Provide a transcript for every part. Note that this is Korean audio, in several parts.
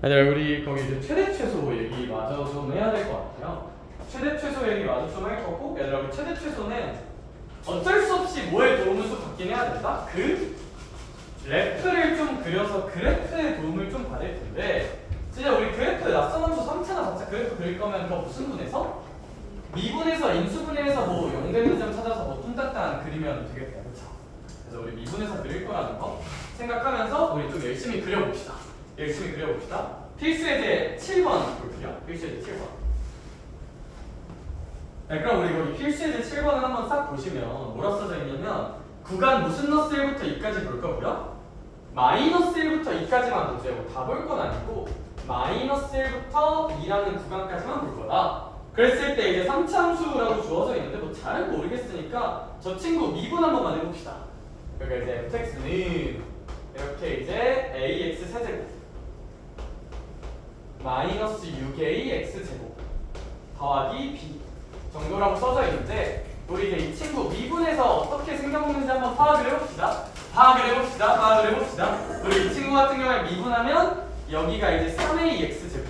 아니 우리 거기 이제 최대 최소 얘기 마저 좀 해야 될 것 같아요. 최대 최소 얘기 마저 좀 할 거고, 얘들아 우리 최대 최소는 어쩔 수 없이 뭐의 도움을 또 받긴 해야 된다. 그 그래프를 좀 그려서 그래프의 도움을 좀 받을 텐데, 진짜 우리 그래프 낯선 함수 3차나 4차 그래프 그릴 거면 그거 무슨 분해서? 미분해서 인수분해해서 뭐 0 되는 점 찾아서 뭐 뚱땅땅 그리면 되겠다, 그렇죠? 그래서 우리 미분해서 그릴 거라는 거 생각하면서 우리 좀 열심히 그려봅시다. 열심히 그려봅시다. 필수예제 7번 볼게요. 필수예제 7번. 네, 그럼 우리 거기 필수예제 7번을 한번 싹 보시면 뭐라 써져 있냐면, 구간 무슨 너스 1부터 2까지 볼 거고요. 마이너스 1부터 2까지만 보세요. 뭐 다 볼 건 아니고 마이너스 1부터 2라는 구간까지만 볼 거다. 그랬을 때 이제 3차 함수라고 주어져 있는데 뭐 잘은 모르겠으니까 저 친구 미분 한 번만 해봅시다. 그러니까 이제 fx는 이렇게 이제 ax 세제곱 마이너스 6a x제곱 더하기 b 정도라고 써져 있는데, 우리 이제 이 친구 미분에서 어떻게 생겨먹는지 한번 파악을 해봅시다. 우리 이 친구 같은 경우에 미분하면 여기가 이제 3ax 제곱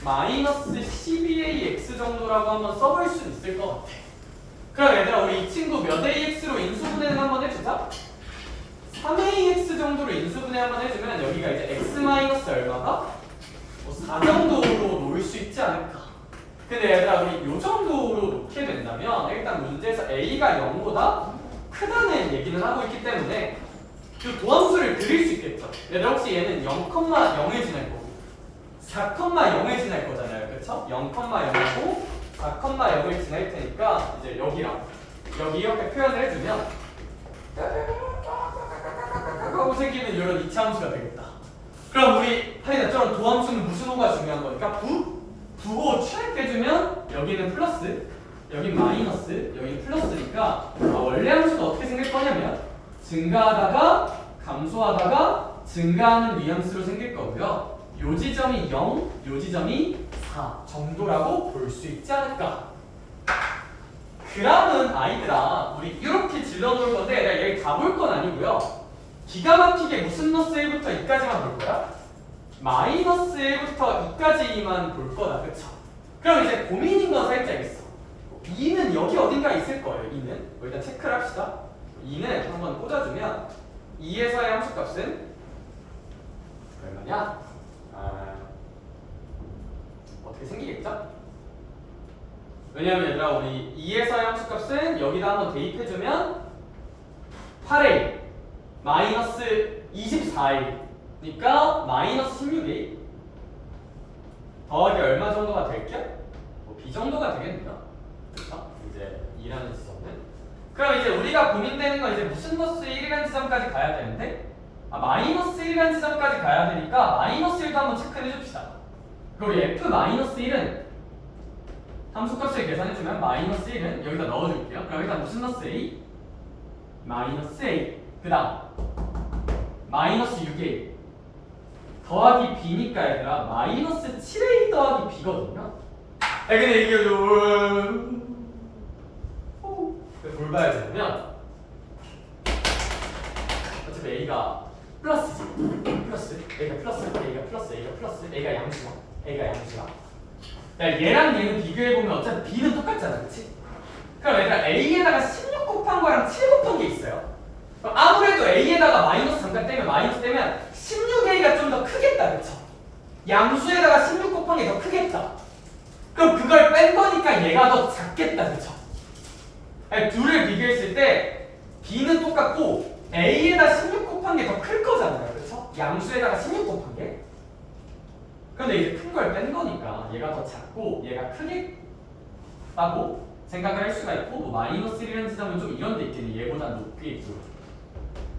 마이너스 12ax 정도라고 한번 써볼 수 있을 것 같아. 그럼 얘들아 우리 이 친구 몇 ax로 인수분해는 한번 해주자. 3ax 정도로 인수분해 한번 해주면 여기가 이제 x 마이너스 얼마가? 뭐 4 정도로 놓을 수 있지 않을까. 근데 얘들아 우리 요 정도로 놓게 된다면 일단 문제에서 a가 0보다 크다는 얘기는 하고 있기 때문에 그 도함수를 그릴 수 있겠죠. 얘들아 혹시 얘는 0,0에 지날 거고 4,0에 지날 거잖아요, 그렇죠? 0,0하고 4,0을 지날 테니까 이제 여기랑 여기 이렇게 표현을 해주면 하고 생기는 이런 2차 함수가 되겠다. 그럼 우리 저런 도함수는 무슨 호가 중요한 거니까? 부호 최 빼주면 여기는 플러스, 여기 마이너스, 여기는 플러스니까 원래 함수가 어떻게 생길 거냐면 증가하다가 감소하다가 증가하는 뉘앙스로 생길 거고요. 요 지점이 0, 요 지점이 4 정도라고 볼 수 있지 않을까. 그러면 아이들아 우리 이렇게 질러놓을 건데 내가 여기 다 볼 건 아니고요. 기가 막히게 무슨 너스 1부터 2까지만 볼 거야? 마이너스 1부터 2까지만 볼 거다, 그쵸? 그럼 이제 고민인 건 살짝 있어. 2는 여기 어딘가 있을 거예요. 2는 일단 체크를 합시다. 2는 한번 꽂아주면 2에서의 함수값은 얼마냐? 어떻게 생기겠죠? 왜냐면 얘들아 우리 2에서의 함수값은 여기다 한번 대입해주면 8a 마이너스 24a 그러니까 마이너스 16a 더하기 얼마 정도가 될게요? 뭐 b 정도가 되겠네요. 그렇죠? 이제 2라는 지점은. 그럼 이제 우리가 고민되는 건 이제 무슨 너스 1이라는 지점까지 가야 되는데, 마이너스 1이라는 지점까지 가야 되니까 마이너스 1도 한번 체크를 해줍시다. 그럼 우리 f 마이너스 1은 함수값을 계산해주면 마이너스 1은 여기다 넣어줄게요. 그럼 일단 무슨 너스 a? 마이너스 a 그 다음 마이너스 6a 더하기 b니까 얘들아 마이너스 7a 더하기 b거든요. 근데 이게 뭘 봐야 되냐면 어차피 a가 플러스지. 플러스 a가 플러스 a가 양수야. 얘랑 얘는 비교해보면 어차피 b는 똑같잖아, 그치? 그럼 얘들아 a에다가 16 곱한 거랑 7 곱한 게 있어요. 그럼 아무래도 a에다가 마이너스 잠깐 떼면 마이너스 떼면 16a가 좀 더 크겠다, 그쵸? 양수에다가 16 곱한 게 더 크겠다. 그럼 그걸 뺀 거니까 얘가 더 작겠다, 그쵸? 아니, 둘을 비교했을 때 b는 똑같고 a에다 16 곱한 게 더 클 거잖아요, 그쵸? 양수에다가 16 곱한 게. 근데 이제 큰 걸 뺀 거니까 얘가 더 작고 얘가 크겠다고 생각을 할 수가 있고, 뭐 마이너스 1이라는 지점은 좀 이런 데 있겠니? 얘보다 높게 있고.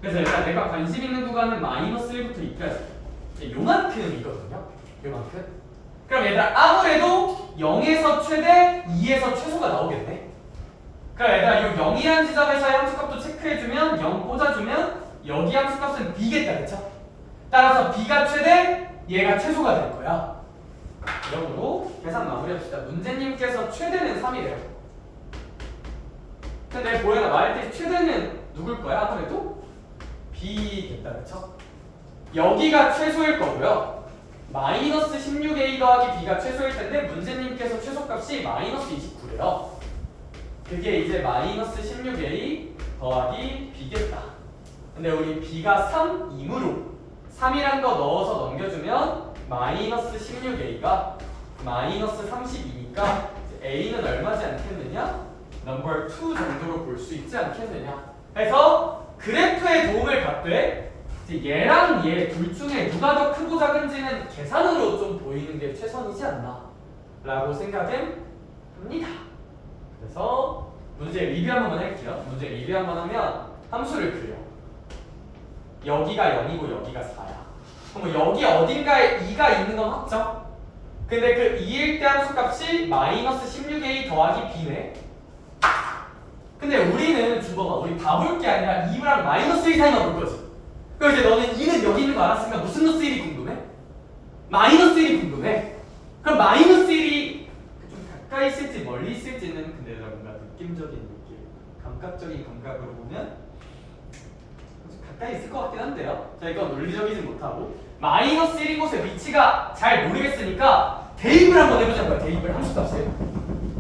그래서 일단 내가 관심 있는 구간은 마이너스 1부터 2까지 요만큼이거든요. 요만큼. 그럼 얘들아 아무래도 0에서 최대, 2에서 최소가 나오겠네. 그럼 얘들아 이 0이라는 지점에서의 함수값도 체크해주면 0 꽂아주면 여기 함수값은 b겠다, 그쵸? 따라서 b가 최대, 얘가 최소가 될 거야. 이러므로 계산 마무리합시다. 문제님께서 최대는 3이래요. 근데 보여나 말할 때 최대는 누굴 거야? 아무래도 b겠다, 그쵸? 여기가 최소일 거고요. 마이너스 16a 더하기 b가 최소일 텐데 문제님께서 최소값이 마이너스 29래요. 그게 이제 마이너스 16a 더하기 b겠다. 근데 우리 b가 3이므로 3이란 거 넣어서 넘겨주면 마이너스 16a가 마이너스 32니까 a는 얼마지 않겠느냐? 넘버 2 정도로 볼 수 있지 않겠느냐? 그래서 그래프의 도움을 받되 얘랑 얘 둘 중에 누가 더 크고 작은지는 계산으로 좀 보이는 게 최선이지 않나 라고 생각은 합니다. 그래서 문제 리뷰 한번 할게요. 문제 리뷰 한번 하면 함수를 그려. 여기가 0이고 여기가 4야. 그럼 여기 어딘가에 2가 있는 건 확정? 근데 그 2일 때 함수값이 마이너스 16a 더하기 b네. 근데 우리는 주범아 우리 다 볼 게 아니라 2랑 마이너스 1 사이만 볼 거지. 그럼 이제 너는 2는 여기 있는 거 알았으니까 무슨 노스 1이 궁금해? 마이너스 1이 궁금해. 그럼 마이너스 1이 좀 가까이 있을지 멀리 있을지는 근데 뭔가 느낌적인 느낌, 감각적인 감각으로 보면 가까이 있을 것 같긴 한데요. 자, 이건 논리적이진 못하고 마이너스 1인 곳의 위치가 잘 모르겠으니까 대입을 한번 해보자고요. 대입을 함수값을.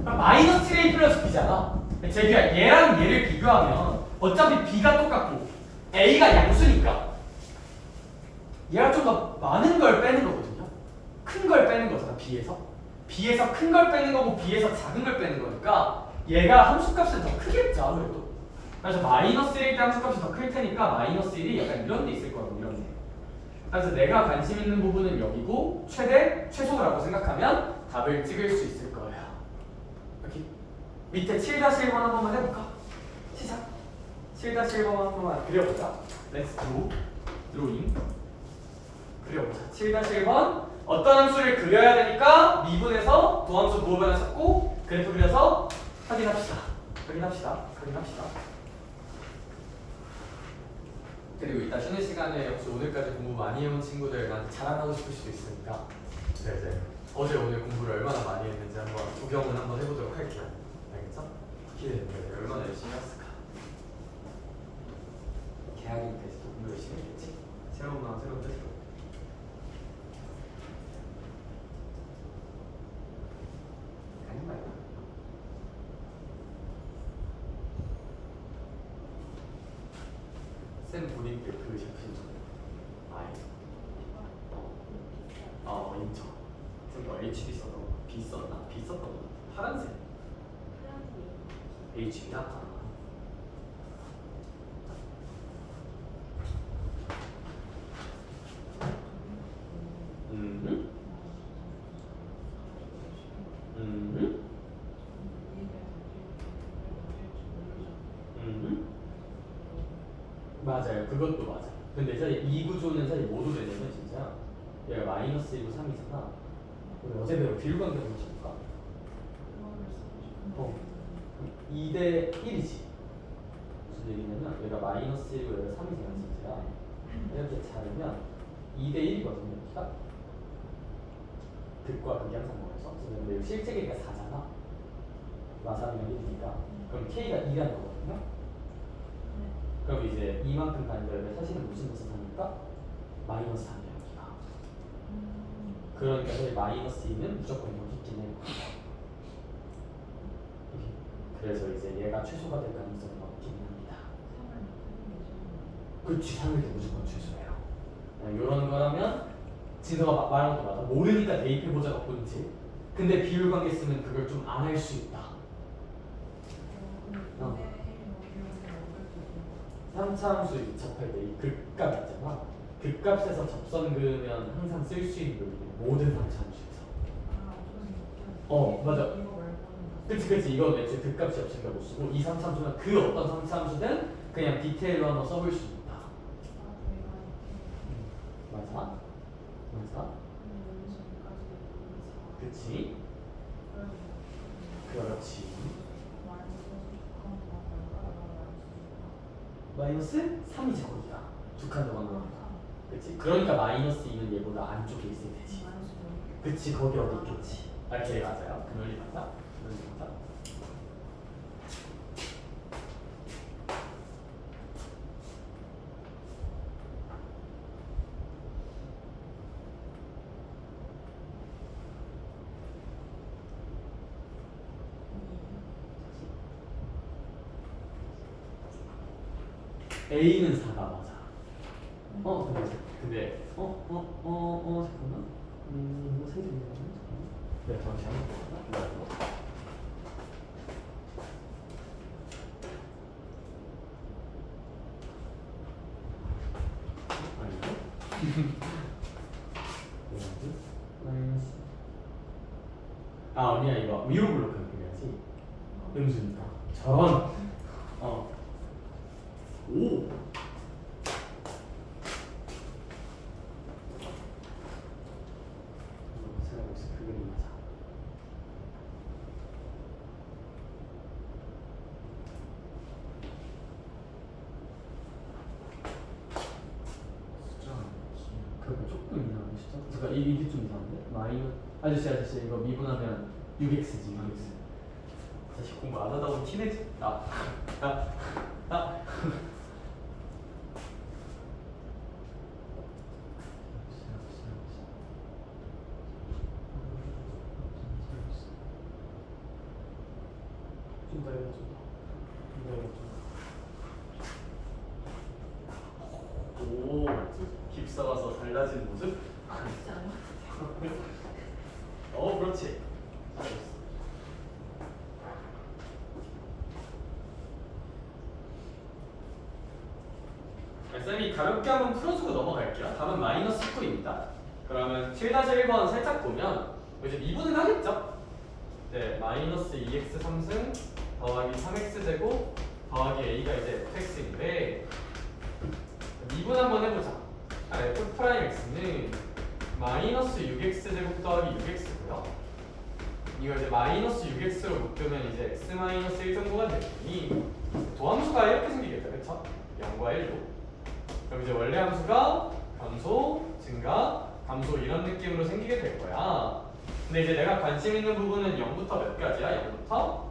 그럼 마이너스 7a 플러스 b잖아. 제가 얘랑 얘를 비교하면 어차피 b가 똑같고 a가 양수니까 얘가 좀 더 많은 걸 빼는 거거든요. 큰 걸 빼는 거잖아. b에서 큰 걸 빼는 거고 b에서 작은 걸 빼는 거니까 얘가 함수값은 더 크겠죠. 아무래도. 그래서 마이너스 1일 때 함수값이 더 클 테니까 마이너스 1이 약간 이런 데 있을 거라고 이런 데. 그래서 내가 관심 있는 부분은 여기고 최소라고 생각하면 답을 찍을 수 있을 거예요. 여기 밑에 7-1번 한 번만 해볼까? 시작. 7-1번 한 번만 그려보자. Let's do drawing. 그려보자. 7-1번 어떤 함수를 그려야 되니까 미분에서 도함수 부호변을 찾고 그래프 그려서 확인합시다. 그리고 이따 쉬는 시간에 혹시 오늘까지 공부 많이 해온 친구들 나한테 자랑하고 싶을 수도 있으니까 이제 어제 오늘 공부를 얼마나 많이 했는지 한번 구경을 한번 해보도록 할게요. 알겠죠? 기대됩니다. 얼마나 열심히 했을까? 개학이니까 이제 공부 열심히 했겠지? 새로운 마음 새로운 뜻으로. 아니 말고 쌤 본인께 그 제품 인정. 쌤도 HD 써도 B 썼나? B 썼던 거 파란색 HB야? 맞아요. 그것도 맞아. 근데 사실 이 구조는 사실 뭐도 되냐면 진짜 얘가 마이너스 1이고 3이잖아. 우리 어제 배운 비율관계 한번 쳐볼까? 2대 1이지. 무슨 얘기냐면 얘가 마이너스 1이고 얘가 3이잖아 진짜. 이렇게 자르면 2대 1이거든요. 여기가 극과 극이 항상 모여서. 근데 실제 길이가 4잖아. 마삼이랑 1이니까. 그럼 K가 2라는 거거든요. 그럼 이제 이만큼 가는데 사실은 무슨 뜻을 하니까 마이너스 3이야 여기가. 그러니까 사실 마이너스 2는 무조건 여기 있긴 해요. 그래서 이제 얘가 최소가 될 가능성이 높긴 합니다. 그렇지, 3일 때 무조건 최소예요. 이런 거라면 진서가 말한 것도 맞아. 모르니까 대입해보자가 본질. 근데 비율관계 쓰면 그걸 좀 안 할 수 있다. 3차 함수 접할 때 이 극값 있잖아. 극값에서 접선 그으면 항상 쓸 수 있는 요리. 모든 3차 함수에서. 맞아. 그치 이건 애초에 극값이 없으니까 못 쓰고 이 3차 함수는 그 어떤 3차 함수든 그냥 디테일로 한번 써볼 수 있다. 맞아. 그치. 그렇지. 마이너스 3이지 거기가 두 칸 더 간 거니까. 그치? 그러니까 마이너스 2는 얘보다 안쪽에 있어야 되지. 그치, 거기 어디 있겠지. 오케이, 맞아요. 그 논리 맞아. A는 4가 맞아. 근데 잠깐만. 이거 생각이 잠깐만. 내가 정확히 한번 볼까? 아 아니야 이거 위로 블록을 그려야지. 음수니까 저런. 오. 생각하고 있어. 그 그림 맞아. 그거 조금 이상한데 숫자? 잠깐 이게 좀 이상한데? 마이너스 아저씨 이거 미분하면 6x지 6x. 다시 공부 안 하다 보면 티내지. 좀 더 해봐 오, 깁스 와서 달라진 모습? 그렇지. 잘했어. 쌤이 가볍게 한번 풀어주고 넘어갈게요. 답은 마이너스 19입니다. 그러면 7-1번 살짝 보면 이제 미분은 하겠죠? 네, 마이너스 2x 3승 더하기 3x 제곱 더하기 a가 이제 fx인데 미분 한번 해보자. f 프라임 x는 마이너스 6x 제곱 더하기 6x고요. 이거 이제 마이너스 6x로 묶으면 이제 x 마이너스 1 정도가 되니 도함수가 이렇게 생기겠다, 그쵸? 0과 1로. 그럼 이제 원래 함수가 감소, 증가, 감소 이런 느낌으로 생기게 될 거야. 근데 이제 내가 관심 있는 부분은 0부터 몇 가지야? 0부터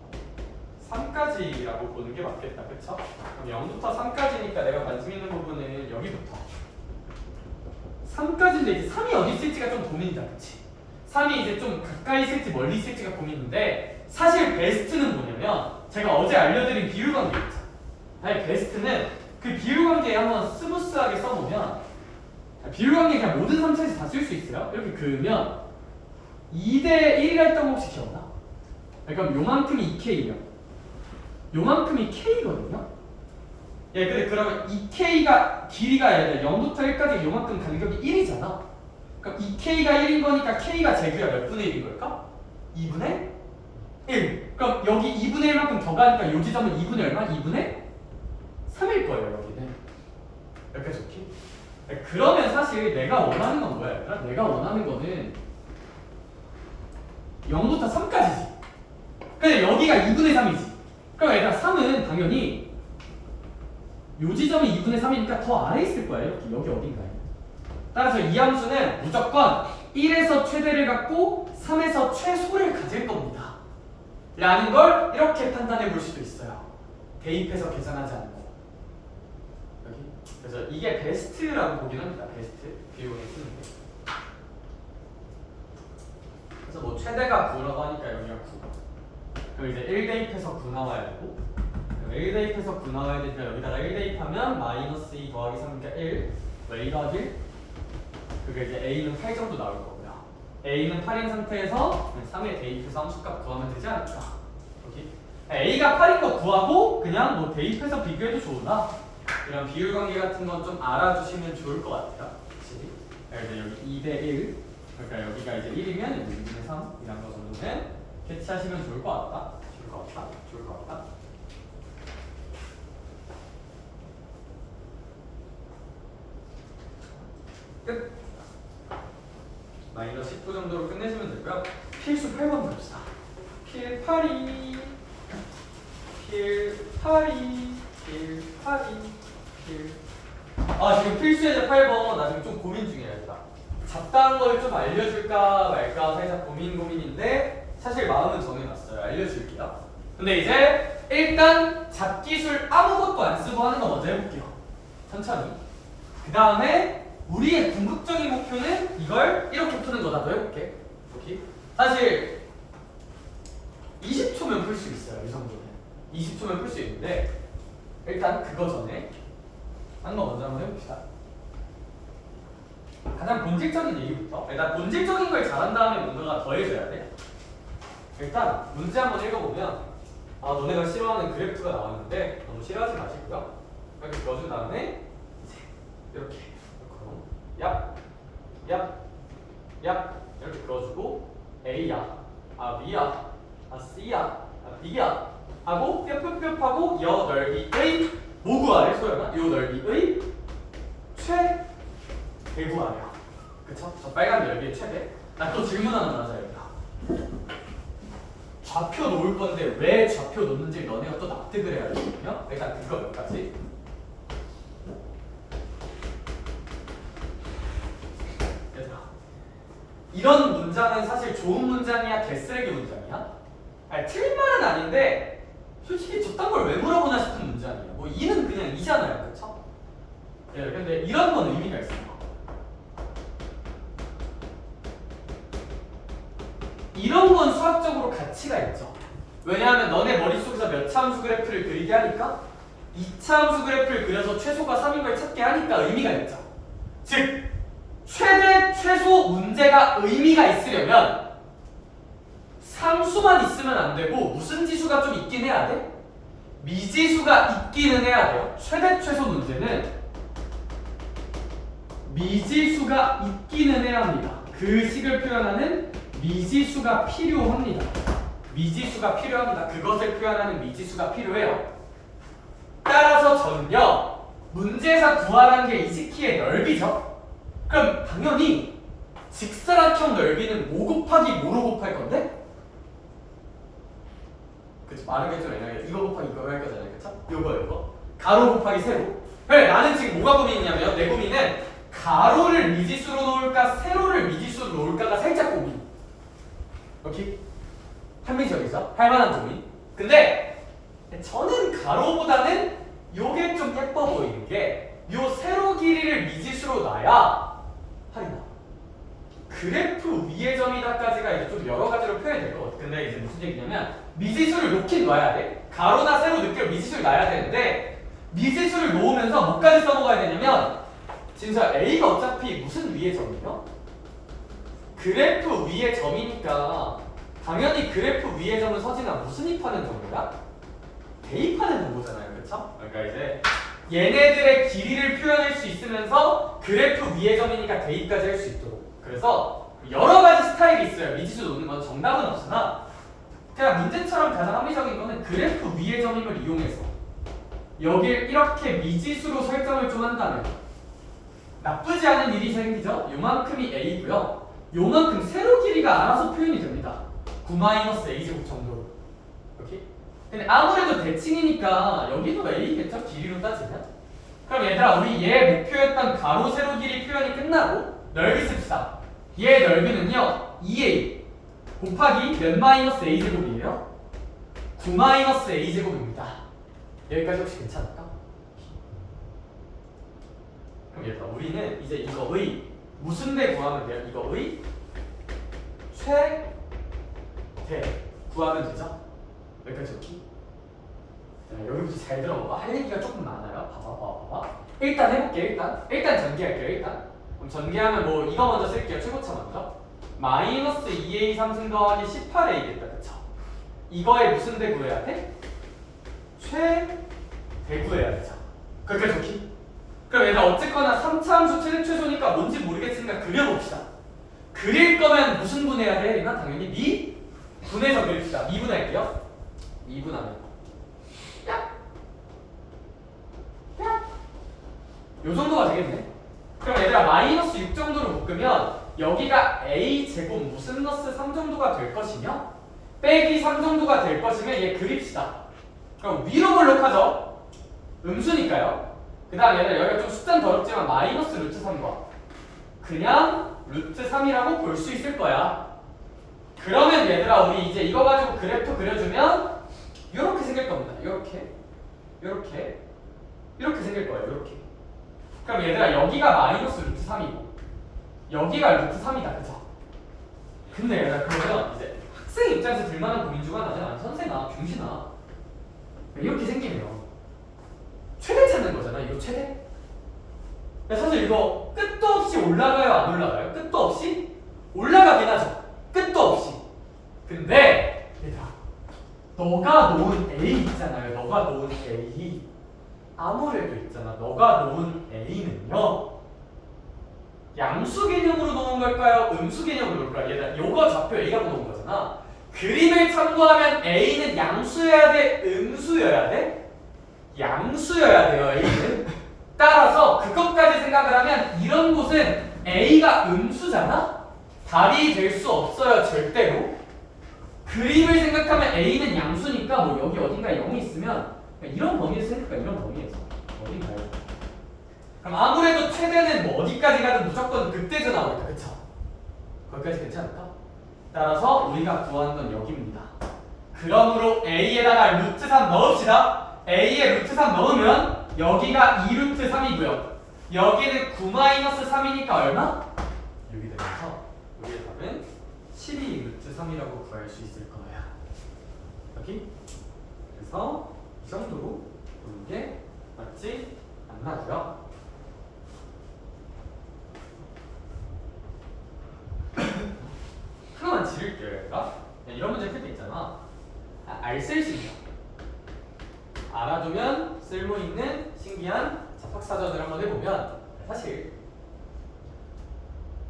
3까지라고 보는 게 맞겠다, 그쵸? 그럼 0부터 3까지니까 내가 관심 있는 부분은 여기부터 3까지인데 이제 3이 어디 있을지가 좀 고민이다, 그치? 3이 이제 좀 가까이 있을지 멀리 있을지가 고민인데 사실 베스트는 뭐냐면 제가 어제 알려드린 비율관계 있죠? 아니 베스트는 그 비율관계에 한번 스무스하게 써보면 비율관계 그냥 모든 3차에서 다 쓸 수 있어요. 이렇게 그으면 2대1이라 했던 거 혹시 기억나? 그러니까 요만큼이 2K예요. 요만큼이 K거든요. 예, 근데 그러면 2K가 길이가 예를 들어 0부터 1까지 요만큼 간격이 1이잖아. 그럼 2K가 1인 거니까 K가 제곱이야 몇 분의 1인 걸까? 2분의 1. 그럼 여기 2분의 1만큼 더 가니까 요 지점은 2분의 얼마? 2분의 3일 거예요, 여기는. 이렇게 좋기? 그러면 사실 내가 원하는 건 뭐야, 얘들아? 내가 원하는 거는 0부터 3까지지. 근데 여기가 2분의 3이지. 그럼 얘들아 3은 당연히 요 지점이 2분의 3이니까 더 아래에 있을 거야, 이렇게. 여기 어딘가에. 따라서 이 함수는 무조건 1에서 최대를 갖고 3에서 최소를 가질 겁니다. 라는 걸 이렇게 판단해 볼 수도 있어요. 대입해서 계산하지 않고. 여기. 그래서 이게 베스트라고 보긴 합니다. 베스트. 비율을 쓰는데. 그래서 뭐 최대가 9라고 하니까 여기가 9. 그럼 이제 1 대입해서 9 나와야 되고 1 대입해서 9 나와야 되니까 여기다가 1 대입하면 마이너스 2 더하기 3이니까 1 A 더하기 1 그게 이제 A는 8 정도 나올 거고요. A는 8인 상태에서 3에 대입해서 함수값 구하면 되지 않을까. 여기 A가 8인 거 구하고 그냥 뭐 대입해서 비교해도 좋으나 이런 비율관계 같은 건 좀 알아주시면 좋을 것 같아요. 확실히. 그래서 여기 2대 1 그러니까 여기가 이제 1이면 2분의 3 이런 거 정도는 캐치하시면 좋을 것 같다. 좋을 것 같다. 끝. 마이너스 19 정도로 끝내시면 되고요. 필수 8번 봅시다. 필8이 지금 필수 예제 8번 나 지금 좀 고민 중이야. 일단 잡다한 걸 좀 알려줄까 말까 살짝 고민인데 사실 마음은 정해놨어요. 알려줄게요. 근데 이제 일단 잡기술 아무것도 안 쓰고 하는 거 먼저 해볼게요. 천천히. 그 다음에 우리의 궁극적인 목표는 이걸 이렇게 푸는 거다도 해볼게. 오케이? 사실 20초면 풀 수 있어요. 이 정도는 20초면 풀 수 있는데 일단 그거 전에 거 먼저 한번 해봅시다. 가장 본질적인 얘기부터. 일단 본질적인 걸 잘한 다음에 뭔가가 더해져야 돼. 일단 문제 한번 읽어보면 너네가 싫어하는 그래프가 나왔는데 너무 싫어하지 마시고요. 이렇게 그어준 다음에 이렇게 얍, 얍, 얍 이렇게 그어주고 A야, B야, C야, D야 하고 뿅뿅뿅 하고 여 넓이의 뭐 구하래 소연아? 요 넓이의 최대구하래요. 그쵸? 저 빨간 넓이의 최대. 나 또 질문 하나 나눠야겠다. 좌표 놓을 건데 왜 좌표 놓는지 너네가 또 납득을 해야 되거든요. 일단 그거 몇 가지. 얘들아, 이런 문장은 사실 좋은 문장이야, 개쓰레기 문장이야? 아니, 틀린 말은 아닌데 솔직히 저딴 걸 왜 물어보나 싶은 문장이야. 뭐 이는 그냥 이잖아요, 그쵸? 예, 근데 이런 건 의미가 있어요. 이런 건 수학적으로 가치가 있죠. 왜냐하면 너네 머릿속에서 몇 차 함수 그래프를 그리게 하니까 2차 함수 그래프를 그려서 최소가 3인 걸 찾게 하니까 의미가 있죠. 즉 최대 최소 문제가 의미가 있으려면 상수만 있으면 안 되고 무슨 지수가 좀 있긴 해야 돼? 미지수가 있기는 해야 돼요. 최대 최소 문제는 미지수가 있기는 해야 합니다. 그 식을 표현하는 미지수가 필요합니다. 미지수가 필요합니다. 그것을 표현하는 미지수가 필요해요. 따라서 저는요, 문제에서 구하라는 게 이 식키의 넓이죠. 그럼 당연히 직사각형 넓이는 뭐 곱하기 뭐로 곱할 건데? 그치, 말하겠죠. 왜냐면 이거 곱하기 이거 할 거잖아요. 그쵸? 요거 가로 곱하기 세로. 그래, 나는 지금 뭐가 고민이냐면 내 고민은 가로를 미지수로 놓을까 세로를 미지수로 놓을까가 살짝 고민. 오케이? 합리적이죠? 할만한 고민. 근데 저는 가로보다는 요게 좀 예뻐 보이는 게 요 세로 길이를 미지수로 놔야 할인다. 그래프 위의 점이다까지가 이제 좀 여러 가지로 표현이 될 것 같아. 근데 이제 무슨 얘기냐면 미지수를 놓긴 놔야 돼. 가로나 세로 느끼고 미지수를 놔야 되는데 미지수를 놓으면서 뭐까지 써먹어야 되냐면 진짜 A가 어차피 무슨 위의 점이에요? 그래프 위의 점이니까 당연히 그래프 위의 점은 서진아 무슨 입하는 정보야? 대입하는 정보잖아요. 그쵸? 그러니까 이제 얘네들의 길이를 표현할 수 있으면서 그래프 위의 점이니까 대입까지 할 수 있도록. 그래서 여러 가지 스타일이 있어요. 미지수 놓는 건 정답은 없으나 그냥 문제처럼 가장 합리적인 거는 그래프 위의 점임을 이용해서 여길 이렇게 미지수로 설정을 좀 한다면 나쁘지 않은 일이 생기죠? 요만큼이 A고요. 요만큼 세로 길이가 알아서 표현이 됩니다. 9-A제곱 정도로. 오케이? 근데 아무래도 대칭이니까 여기도 A겠죠? 길이로 따지면? 그럼 얘들아, 우리 얘 목표였던 가로 세로 길이 표현이 끝나고 넓이 씁시다. 얘 넓이는요 2A 곱하기 몇 마이너스 A제곱이에요? 9-A제곱입니다. 여기까지 혹시 괜찮을까? 그럼 얘들아, 우리는 이제 이거의 무슨 대 구하면 돼요? 이거의 최대 구하면 되죠? 여기까지 오케이? 자, 여기부터 잘 들어봐봐. 할 얘기가 조금 많아요. 봐봐. 일단 해볼게. 일단 전개할게요. 그럼 전개하면 뭐 이거 먼저 쓸게요. 최고차 먼저. 마이너스 2A 3승 더하기 18A겠다. 그쵸? 이거에 무슨 대 구해야 돼? 최대 구해야 되죠. 그렇게 오케이? 그럼 얘들아, 어쨌거나 3차 함수 최대 최소니까 뭔지 모르겠으니까 그려봅시다. 그릴 거면 무슨 분해해야 돼? 그러니까 당연히 미분해서 그립시다. 미분할게요. 미분하면 요 정도가 되겠네. 그럼 얘들아, 마이너스 6 정도로 묶으면 여기가 A제곱 무슨 너스 3 정도가 될 것이며 빼기 3 정도가 될 것이면 얘 그립시다. 그럼 위로 볼록하죠? 음수니까요. 그 다음 얘들아, 여기가 좀 숫자는 더럽지만 마이너스 루트 3과 그냥 루트 3이라고 볼 수 있을 거야. 그러면 얘들아, 우리 이제 이거 가지고 그래프 그려주면 이렇게 생길 겁니다. 이렇게 생길 거예요. 이렇게. 그럼 얘들아, 여기가 마이너스 루트 3이고 여기가 루트 3이다. 그죠? 근데 얘들아, 그러면 이제 학생 입장에서 들만한 고민 중 하나는 아니 선생아, 병신아, 이렇게 생기면 최대 찾는 거잖아. 이거 최대? 사실 이거 끝도 없이 올라가요, 안 올라가요? 끝도 없이 올라가긴 하죠. 끝도 없이. 근데 얘들아, 너가 놓은 A 있잖아요. 너가 놓은 A. 아무래도 있잖아. 너가 놓은 A는요. 양수 개념으로 놓은 걸까요? 음수 개념으로 놓은 걸까요? 얘들아, 요거 좌표 A라고 놓은 거잖아. 그림을 참고하면 A는 양수여야 돼? 음수여야 돼? 양수여야 돼요, A는. 따라서 그것까지 생각을 하면 이런 곳은 A가 음수잖아? 답이 될 수 없어요, 절대로. 그림을 생각하면 A는 양수니까 뭐 여기 어딘가에 0이 있으면 이런 범위에서 생각해. 이런 범위에서 어딘가요? 그럼 아무래도 최대는 뭐 어디까지 가든 무조건 그때죠 나오니까, 그쵸? 거기까지 괜찮을까? 따라서 우리가 구하는 건 여기입니다. 그러므로 A에다가 루트 3 넣읍시다. A에 루트 3 넣으면 여기가 2루트 3이고요. 여기는 9-3이니까 얼마? 6이 되면서 우리의 답은 12루트 3이라고 구할 수 있을 거예요. 여기? 그래서 이 정도로 보는 게 맞지 않나고요. 하나만 지를게요, 얘가. 이런 문제 풀 때 있잖아. 알쓸시죠. 알아두면 쓸모있는 신기한 잡학사전을 한번 해보면 사실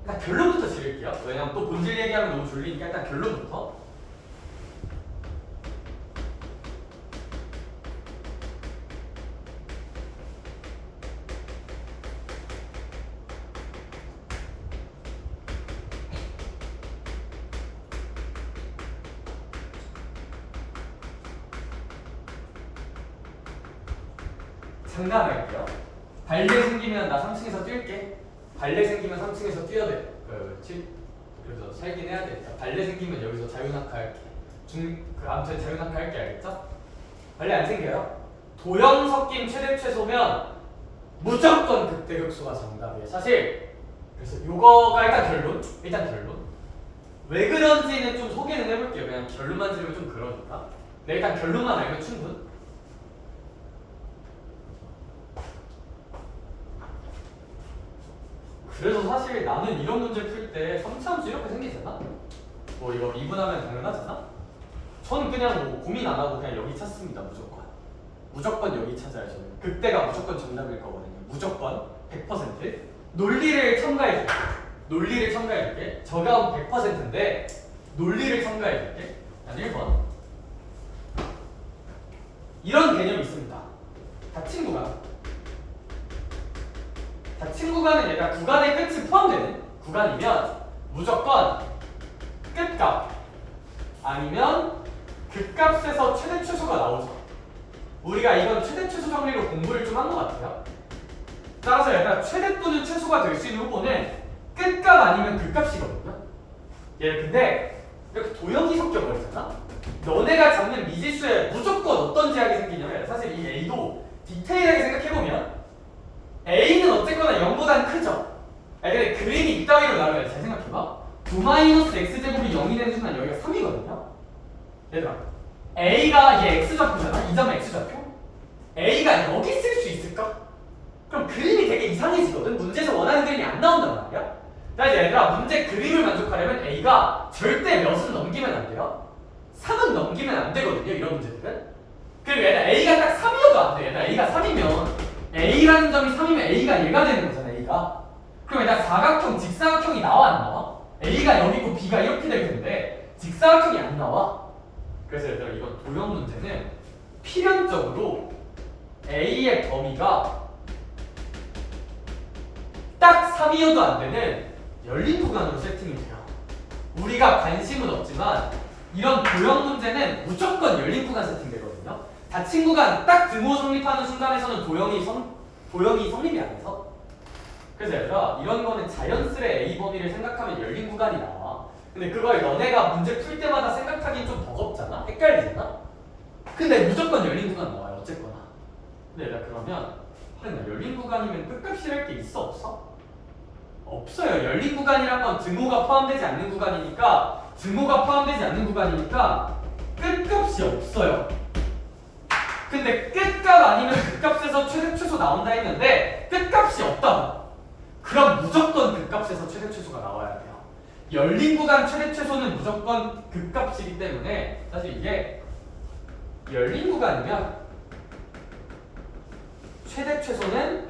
일단 결론부터 지를게요. 왜냐면 또 본질 얘기하면 너무 졸리니까 일단 결론부터. 장담할게요. 발레 생기면 나 3층에서 뛸게. 발레 생기면 3층에서 뛰어야 돼. 그렇지? 그래서 살긴 해야 돼. 발레 생기면 여기서 자유낙하 할게. 아무튼 자유낙하 할게, 알겠죠? 발레 안 생겨요. 도형 섞임 최대 최소면 무조건 극대극소가 정답이에요. 사실 그래서 요거가 일단 결론. 왜 그런지는 좀 소개는 해볼게요. 그냥 결론만 들으면 좀 그러니까. 네, 일단 결론만 알면 충분. 그래서 사실 나는 이런 문제 풀 때 3차함수 이렇게 생기잖아? 뭐 이거 미분하면 당연하잖아? 전 그냥 뭐 고민 안 하고 그냥 여기 찾습니다, 무조건. 무조건 여기 찾아요, 저는. 그때가 무조건 정답일 거거든요. 무조건 100%. 논리를 첨가해줄게. 저가 100%인데 논리를 첨가해줄게. 난 1번. 이런 개념이 있습니다. 닫힌 구간은 얘가 구간의 끝이 포함되는 구간이면 무조건 끝값 아니면 극값에서 최대 최소가 나오죠. 우리가 이건 최대 최소 정리로 공부를 좀 한 것 같아요. 따라서 얘가 최대 또는 최소가 될 수 있는 후보는 끝값 아니면 극값이거든요. 얘 근데 이렇게 도형이 섞여버리잖아. 너네가 잡는 미지수에 무조건 어떤 제약이 생기냐면 사실 이 A도 디테일하게 생각해보면 A는 어쨌거나 0보단 크죠? 근데 그림이 이따위로 나와요. 잘 생각해봐. 9-x제곱이 0이 되는 순간 여기가 3이거든요? 얘들아, A가 얘 x좌표잖아? 이 점은 x좌표? A가 여기 쓸 수 있을까? 그럼 그림이 되게 이상해지거든? 문제에서 원하는 그림이 안 나온단 말이야? 그래서 얘들아, 문제 그림을 만족하려면 A가 절대 몇은 넘기면 안 돼요? 3은 넘기면 안 되거든요, 이런 문제들은. 그리고 얘들아, A가 딱 3이어도 안 돼. 얘들아, A가 3이면 A라는 점이 3이면 A가 얘가 되는 거잖아, A가. 그럼 일단 사각형, 직사각형이 나와 안 나와? A가 여기 있고 B가 이렇게 될 텐데 직사각형이 안 나와. 그래서 얘들아, 이건 도형 문제는 필연적으로 A의 범위가 딱 3이어도 안 되는 열린 구간으로 세팅이 돼요. 우리가 관심은 없지만 이런 도형 문제는 무조건 열린 구간 세팅되거든요. 닫힌 구간 딱 등호 성립하는 순간에서는 도형이 성립이 안 돼서. 그래서 얘들아, 이런 거는 자연스레 A 범위를 생각하면 열린 구간이 나와. 근데 그걸 너네가 문제 풀 때마다 생각하기 좀 버겁잖아? 헷갈리잖아? 근데 무조건 열린 구간 나와요, 어쨌거나. 근데 얘들아, 그러면 열린 구간이면 끝값이랄 게 있어, 없어? 없어요. 열린 구간이란 건 등호가 포함되지 않는 구간이니까 끝값이 없어요. 근데 끝값 아니면 극값에서 최대 최소 나온다 했는데 끝값이 없다고. 그럼 무조건 극값에서 최대 최소가 나와야 돼요. 열린 구간 최대 최소는 무조건 극값이기 때문에 사실 이게 열린 구간이면 최대 최소는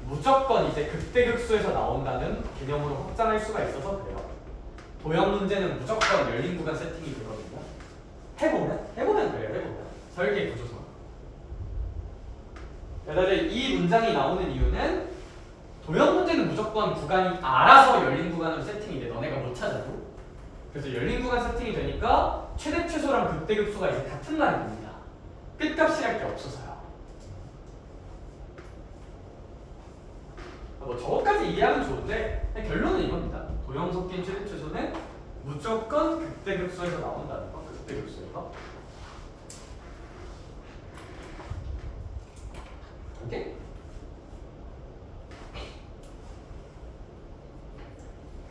무조건 이제 극대극소에서 나온다는 개념으로 확장할 수가 있어서 그래요. 도형 문제는 무조건 열린 구간 세팅이 되거든요. 해보면 그래요. 해보면 설계 구조선. 그래서 이 문장이 나오는 이유는 도형 문제는 무조건 구간이 알아서 열린 구간으로 세팅이 돼. 너네가 못 찾아도. 그래서 열린 구간 세팅이 되니까 최대 최소랑 극대극소가 이제 같은 말이 됩니다. 끝값이랄 게 없어서요. 뭐 저것까지 이해하면 좋은데 결론은 이겁니다. 도형 섞인 최대 최소는 무조건 극대극소에서 나온다는 거. 극대극소에서. 오케이?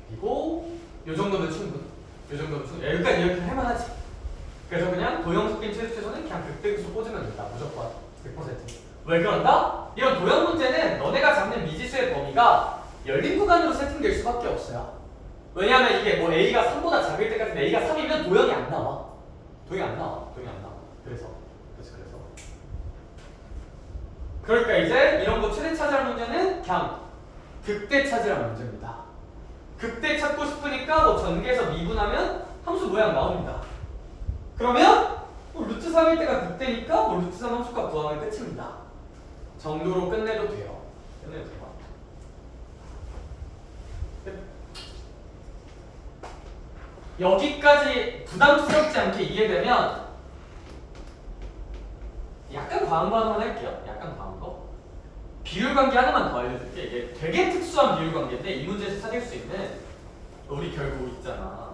그리고 요 정도면 충분. 요 정도면 충분. 여기까지 이렇게 할만하지. 그래서 그냥 도형 섞인 최대 최소는 그냥 극대극소 꽂으면 된다. 무조건 100%. 왜 그런다? 이런 도형 문제는 너네가 잡는 미지수의 범위가 열린 구간으로 세팅될 수밖에 없어요. 왜냐하면 이게 뭐 A가 3보다 작을 때까지 A가 3이면 도형이 안 나와. 도형이 안 나와. 그래서. 그러니까 이제 이런 거 최대 찾으라는 문제는 그냥 극대 찾으라는 문제입니다. 극대 찾고 싶으니까 뭐 전개해서 미분하면 함수 모양 나옵니다. 그러면 뭐 루트 3일 때가 극대니까 뭐 루트 3 함수값 구하면 끝입니다. 정도로 끝내도 돼요. 여기까지 부담스럽지 않게 이해되면 약간 과한 거 하나만 할게요. 약간 과한 거. 비율 관계 하나만 더 알려줄게. 이게 되게 특수한 비율 관계인데 이 문제에서 찾을 수 있는 우리 결국 있잖아.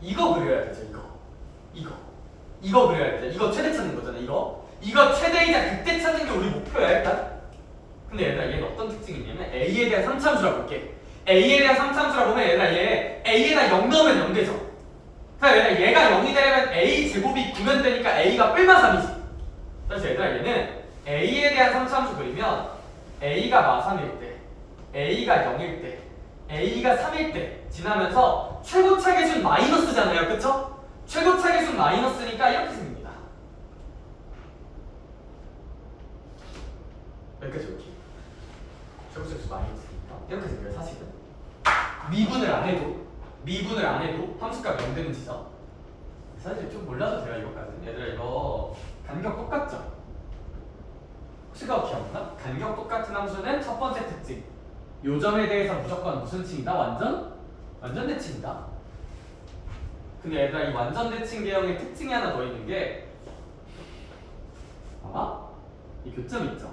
이거 그려야 되죠. 이거 그려야 되죠. 이거 최대 찾는 거잖아. 이거 최대이자 극대 찾는 게 우리 목표야 일단. 근데 얘들아 얘는 어떤 특징이 있냐면 A에 대한 3차함수라고 볼게. A에 대한 3차함수라고 보면 얘들아 얘 A에다 0 넣으면 0 되죠. 그래서 얘가 0이 되려면 A 제곱이 9면 되니까 A가 뿔마 3이지. 그래서 얘들아 얘는 A에 대한 3차함수 그리면 A가 마 3일 때, A가 0일 때, A가 3일 때 지나면서 최고차계수는 마이너스잖아요. 그쵸? 최고차계수는 마이너스니까 이렇게 생깁니다. 여기까지 이렇게. 최고차계수 마이너스니까 이렇게 생겨요. 사실은 미분을 안 해도 함수값 0 되는 지점. 사실 좀 몰라도 돼요. 이거까지는. 얘들아 이거 간격 똑같죠? 혹시 그거 기억나? 간격 똑같은 함수는 첫 번째 특징. 요점에 대해서 무조건 무슨 칭이다? 완전 대칭이다. 근데 얘들아 이 완전 대칭 계형의 특징이 하나 더 있는 게 봐봐. 이 교점 있죠?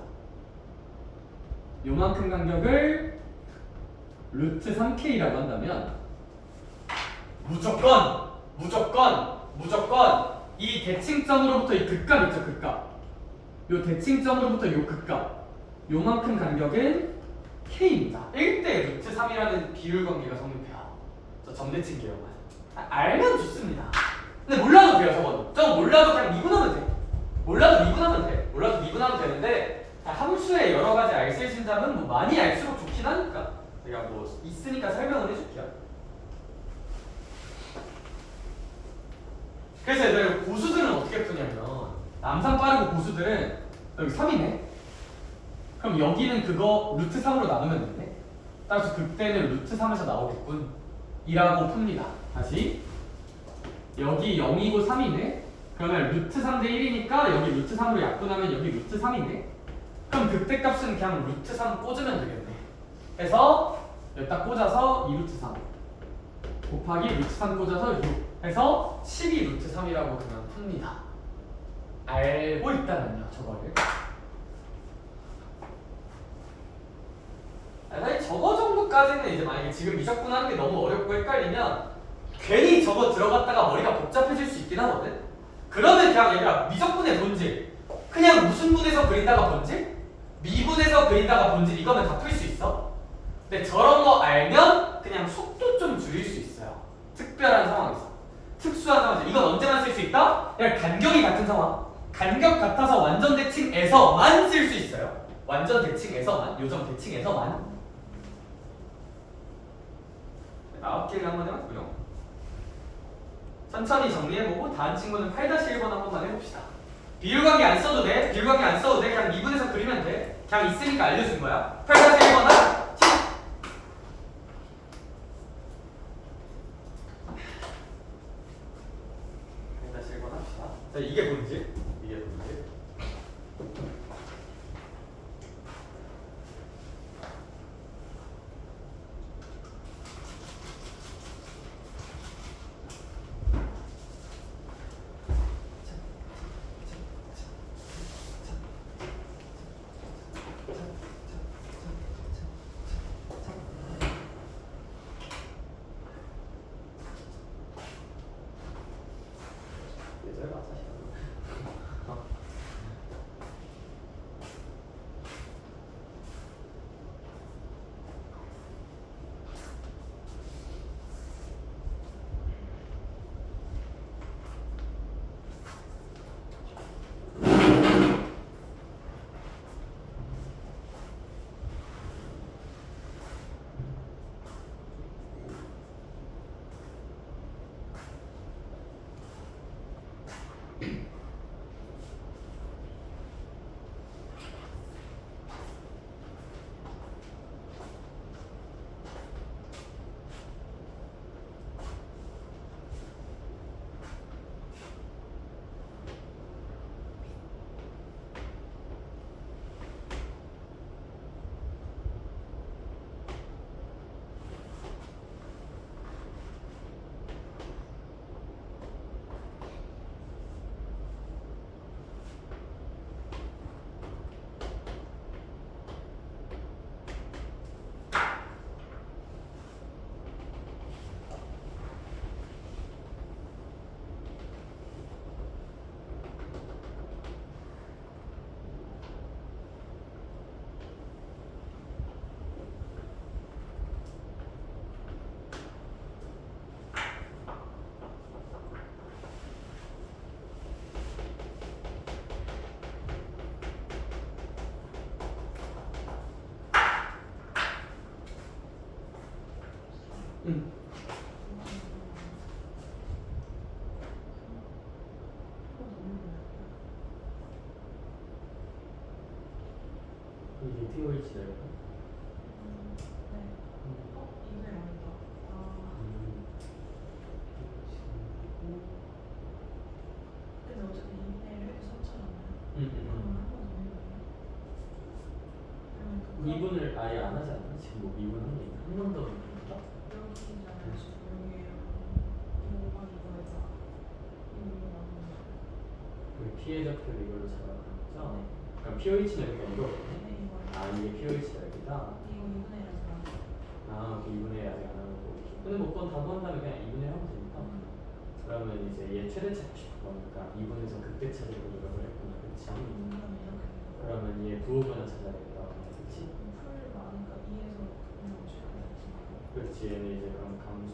요만큼 간격을 루트 3k라고 한다면 무조건 이 대칭점으로부터 이 극값 있죠? 극값. 요 대칭점으로부터 요 극값 요만큼 간격은 K입니다. 1대 루트 3이라는 비율 관계가 성립해요. 저 점대칭 계열만 알면 좋습니다. 근데 몰라도 돼요. 저거 몰라도 그냥 미분하면 돼. 몰라도 미분하면 되는데 함수의 여러 가지 알쓸신잡은 뭐 많이 알수록 좋긴 하니까 제가 뭐 있으니까 설명을 해줄게요. 그래서 얘들 고수들은 어떻게 푸냐면 남산 빠르고 고수들은 여기 3이네. 그럼 여기는 그거 루트 3으로 나누면 되네. 따라서 극대는 루트 3에서 나오겠군 이라고 풉니다. 다시 여기 0이고 3이네. 그러면 루트 3대 1이니까 여기 루트 3으로 약분하면 여기 루트 3이네. 그럼 극대값은 그냥 루트 3 꽂으면 되겠네. 해서 여기 딱 꽂아서 2루트 3 곱하기 루트 3 꽂아서 6 해서 12 루트 3이라고 그냥 풉니다. 알고 있다면요, 저거를. 아니, 저거 정도까지는 이제 만약에 지금 미적분하는 게 너무 어렵고 헷갈리면 괜히 저거 들어갔다가 머리가 복잡해질 수 있긴 하거든. 그러면 그냥 얘들아 미적분의 본질 그냥 무슨 분에서 그린다가 본질? 미분에서 그린다가 본질 이거면 다 풀 수 있어. 근데 저런 거 알면 그냥 속도 좀 줄일 수 있어요. 특별한 상황에서. 특수한 상황에서. 이건 언제만 쓸 수 있다? 그냥 간격이 같은 상황. 간격 같아서 완전 대칭에서만 쓸 수 있어요. 완전 대칭에서만, 요점 대칭에서만. 9개를 한번 해봤고요. 천천히 정리해보고 다음 친구는 8-1번 한 번만 해봅시다. 비율관계 안 써도 돼. 비율관계 안 써도 돼. 그냥 미분해서 그리면 돼. 그냥 있으니까 알려준 거야. 8-1번 하나. 8-1번 합시다. 자, 이게 본질. 이게 본질. 예절 맞아. 이게 POH다 이거? 네. 이게 아니다. 근데 어차피 이메일을 썼잖아요. 그러면 한번 더 해볼까요? 미분을 아예 안 하지 않나? 지금 뭐 미분한 게 있나? 한 번 더 미분한다? 여기잖아요. 지금 여기에요. 이거가 이거에다 이거 나오는 거. 우리 피해 좌표를 이걸로 잡아놨죠? 그럼 POH는 그냥 이거거든요? 네, 이거. 아 이게 POH다 여기다? 이거 2분의 1에서 아, 그 2분의 1 아직 안 하고. 근데 뭐 그건 다 구한다면 그냥 2분의 1 하면 되니까. 그러면 이제 얘 최대 찾고 싶은 거니까 2분에서 극대 찾으려고 노력을 했구나, 그치? 그러면 얘 부호변을 찾아야겠다, 그치? 풀 많으니까 2에서 그냥 최대. 그렇지, 얘는 이제 그럼 감소,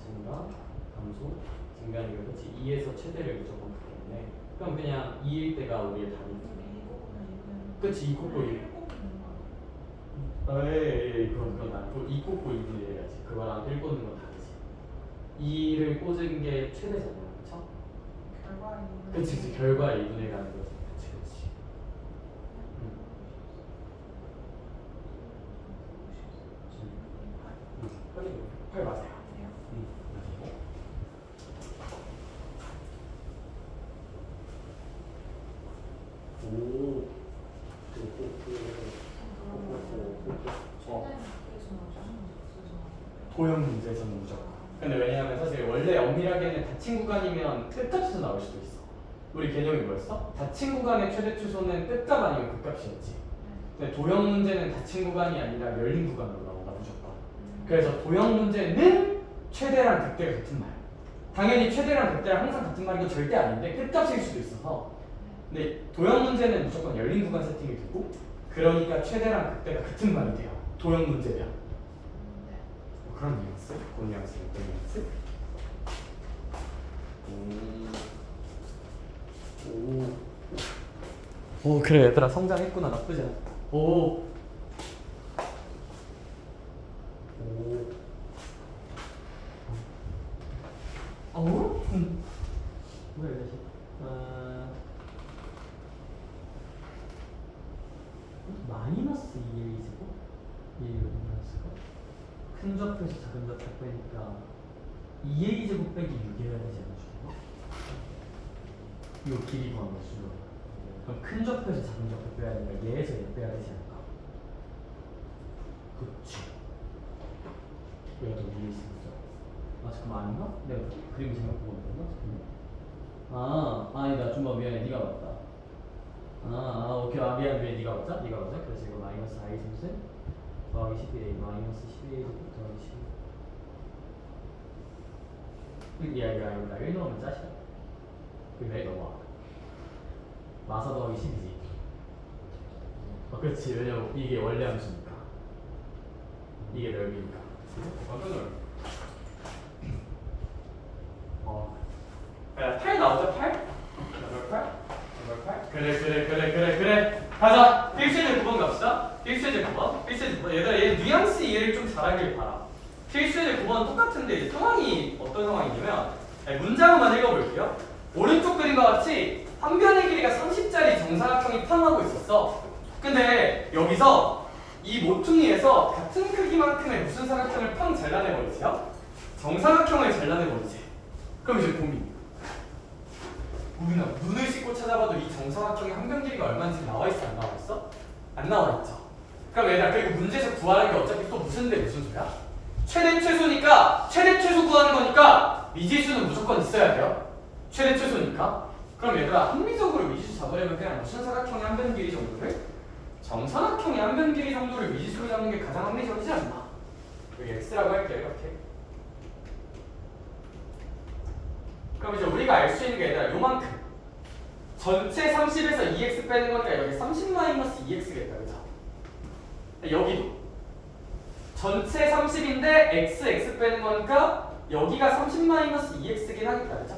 증가, 감소, 증가니까 그렇지? 2에서 최대를 무조건 풀겠네. 그럼 그냥 2일 때가 우리의 답이 돼. 그치, 2 곱고 1. 에이, 그건 아니고 2 곱고 2분의 1 해야지. 그거랑 1 꽂는 건 다르지. 2를 꽂은 게 최대잖아요, 그쵸? 결과 2분의 그치, 결과 2분의 1 하는 거지. 그치. 확인. 8 맞아요. 맞아요. 오. 도형 문제에서는 무조건. 근데 왜냐하면 사실 원래 엄밀하게는 닫힌 구간이면 끝값에서 나올 수도 있어. 우리 개념이 뭐였어? 닫힌 구간의 최대 추소는 끝값 아니면 극값이었지. 근데 도형 문제는 닫힌 구간이 아니라 열린 구간으로 나온다 무조건. 그래서 도형 문제는 최대랑 극대가 같은 말. 당연히 최대랑 극대랑 항상 같은 말이고 절대 아닌데 끝값일 수도 있어서. 근데 도형 문제는 무조건 열린 구간 세팅이 되고, 그러니까 최대랑 극대가 같은 말이 돼요. 도형 문제면. 뭐 그런 뉘앙스? 그 뉘앙스, 그 뉘앙스? 오. 오 그래 얘들아 성장했구나. 나쁘지 않아. 오. 오. 어? 뭐야 이거 다시? 마이너스 2a 제곱? 2a가 마이너스가? 큰 좌표에서 작은 좌표 빼니까 2a 제곱 빼기 6이어야 되지 않나? 이 길이 구하는 수로. 그럼 큰 좌표에서 작은 좌표 빼야 되니까 얘에서 얘 빼야 되지 않을까? 그치. 얘가 더 위에 있으니까. 아 잠깐만 아닌가? 내가 그림 생각보고 있나? 잠깐만. 아니다 준바 미안해. 네가 맞다. 오케이. 미안 네가 맞다. 네가 맞다. 그래서 이거 마이너스 i 승승 더하기 11a 마이너스 11a 제곱 더하기 11. 이거 아니다. 1 넣으면 짜시다. 그래 넘어와. 마사 더하기 10이지. 그렇지. 왜냐면 이게 원래 함수니까. 이게 넓이니까. 완전 넓이. 8 나오죠? 8? 8? 8? 그래. 가자. 1세제 9번 갑시다. 1세제 9번. 1세제 9번. 얘들아 얘 뉘앙스 이해를 좀 잘하길 바라. 1세제 9번 똑같은데 상황이 어떤 상황이냐면 문장만 읽어볼게요. 오른쪽 그림과 같이 한 변의 길이가 30짜리 정사각형이 포함하고 있었어. 근데 여기서 이 모퉁이에서 같은 크기만큼의 무슨 사각형을 팡 잘라내버리세요? 정사각형을 잘라내버리지. 그럼 이제 고민. 우리가 눈을 씻고 찾아봐도 이 정사각형의 한 변 길이가 얼마인지 나와있어 안 나와있어? 안 나와있죠. 그럼 얘들아 그리고 문제에서 구하는 게 어차피 또 무슨 소리야? 최대 최소니까 최대 최소 구하는 거니까 미지수는 무조건 있어야 돼요. 최대 최소니까. 그럼 얘들아 합리적으로 미지수 잡으려면 그냥 무슨 사각형의 한 변 길이 정도를? 정사각형의 한 변 길이 정도를 미지수로 잡는 게 가장 합리적이지 않나? 여기 x라고 할게요. 이렇게. 그럼 이제 우리가 알 수 있는 게 얘들아 요만큼 전체 30에서 2x 빼는 거니까 여기 30-2x겠다. 그죠? 여기도 전체 30인데 x 빼는 거니까 여기가 30-2x긴 하겠다. 그죠?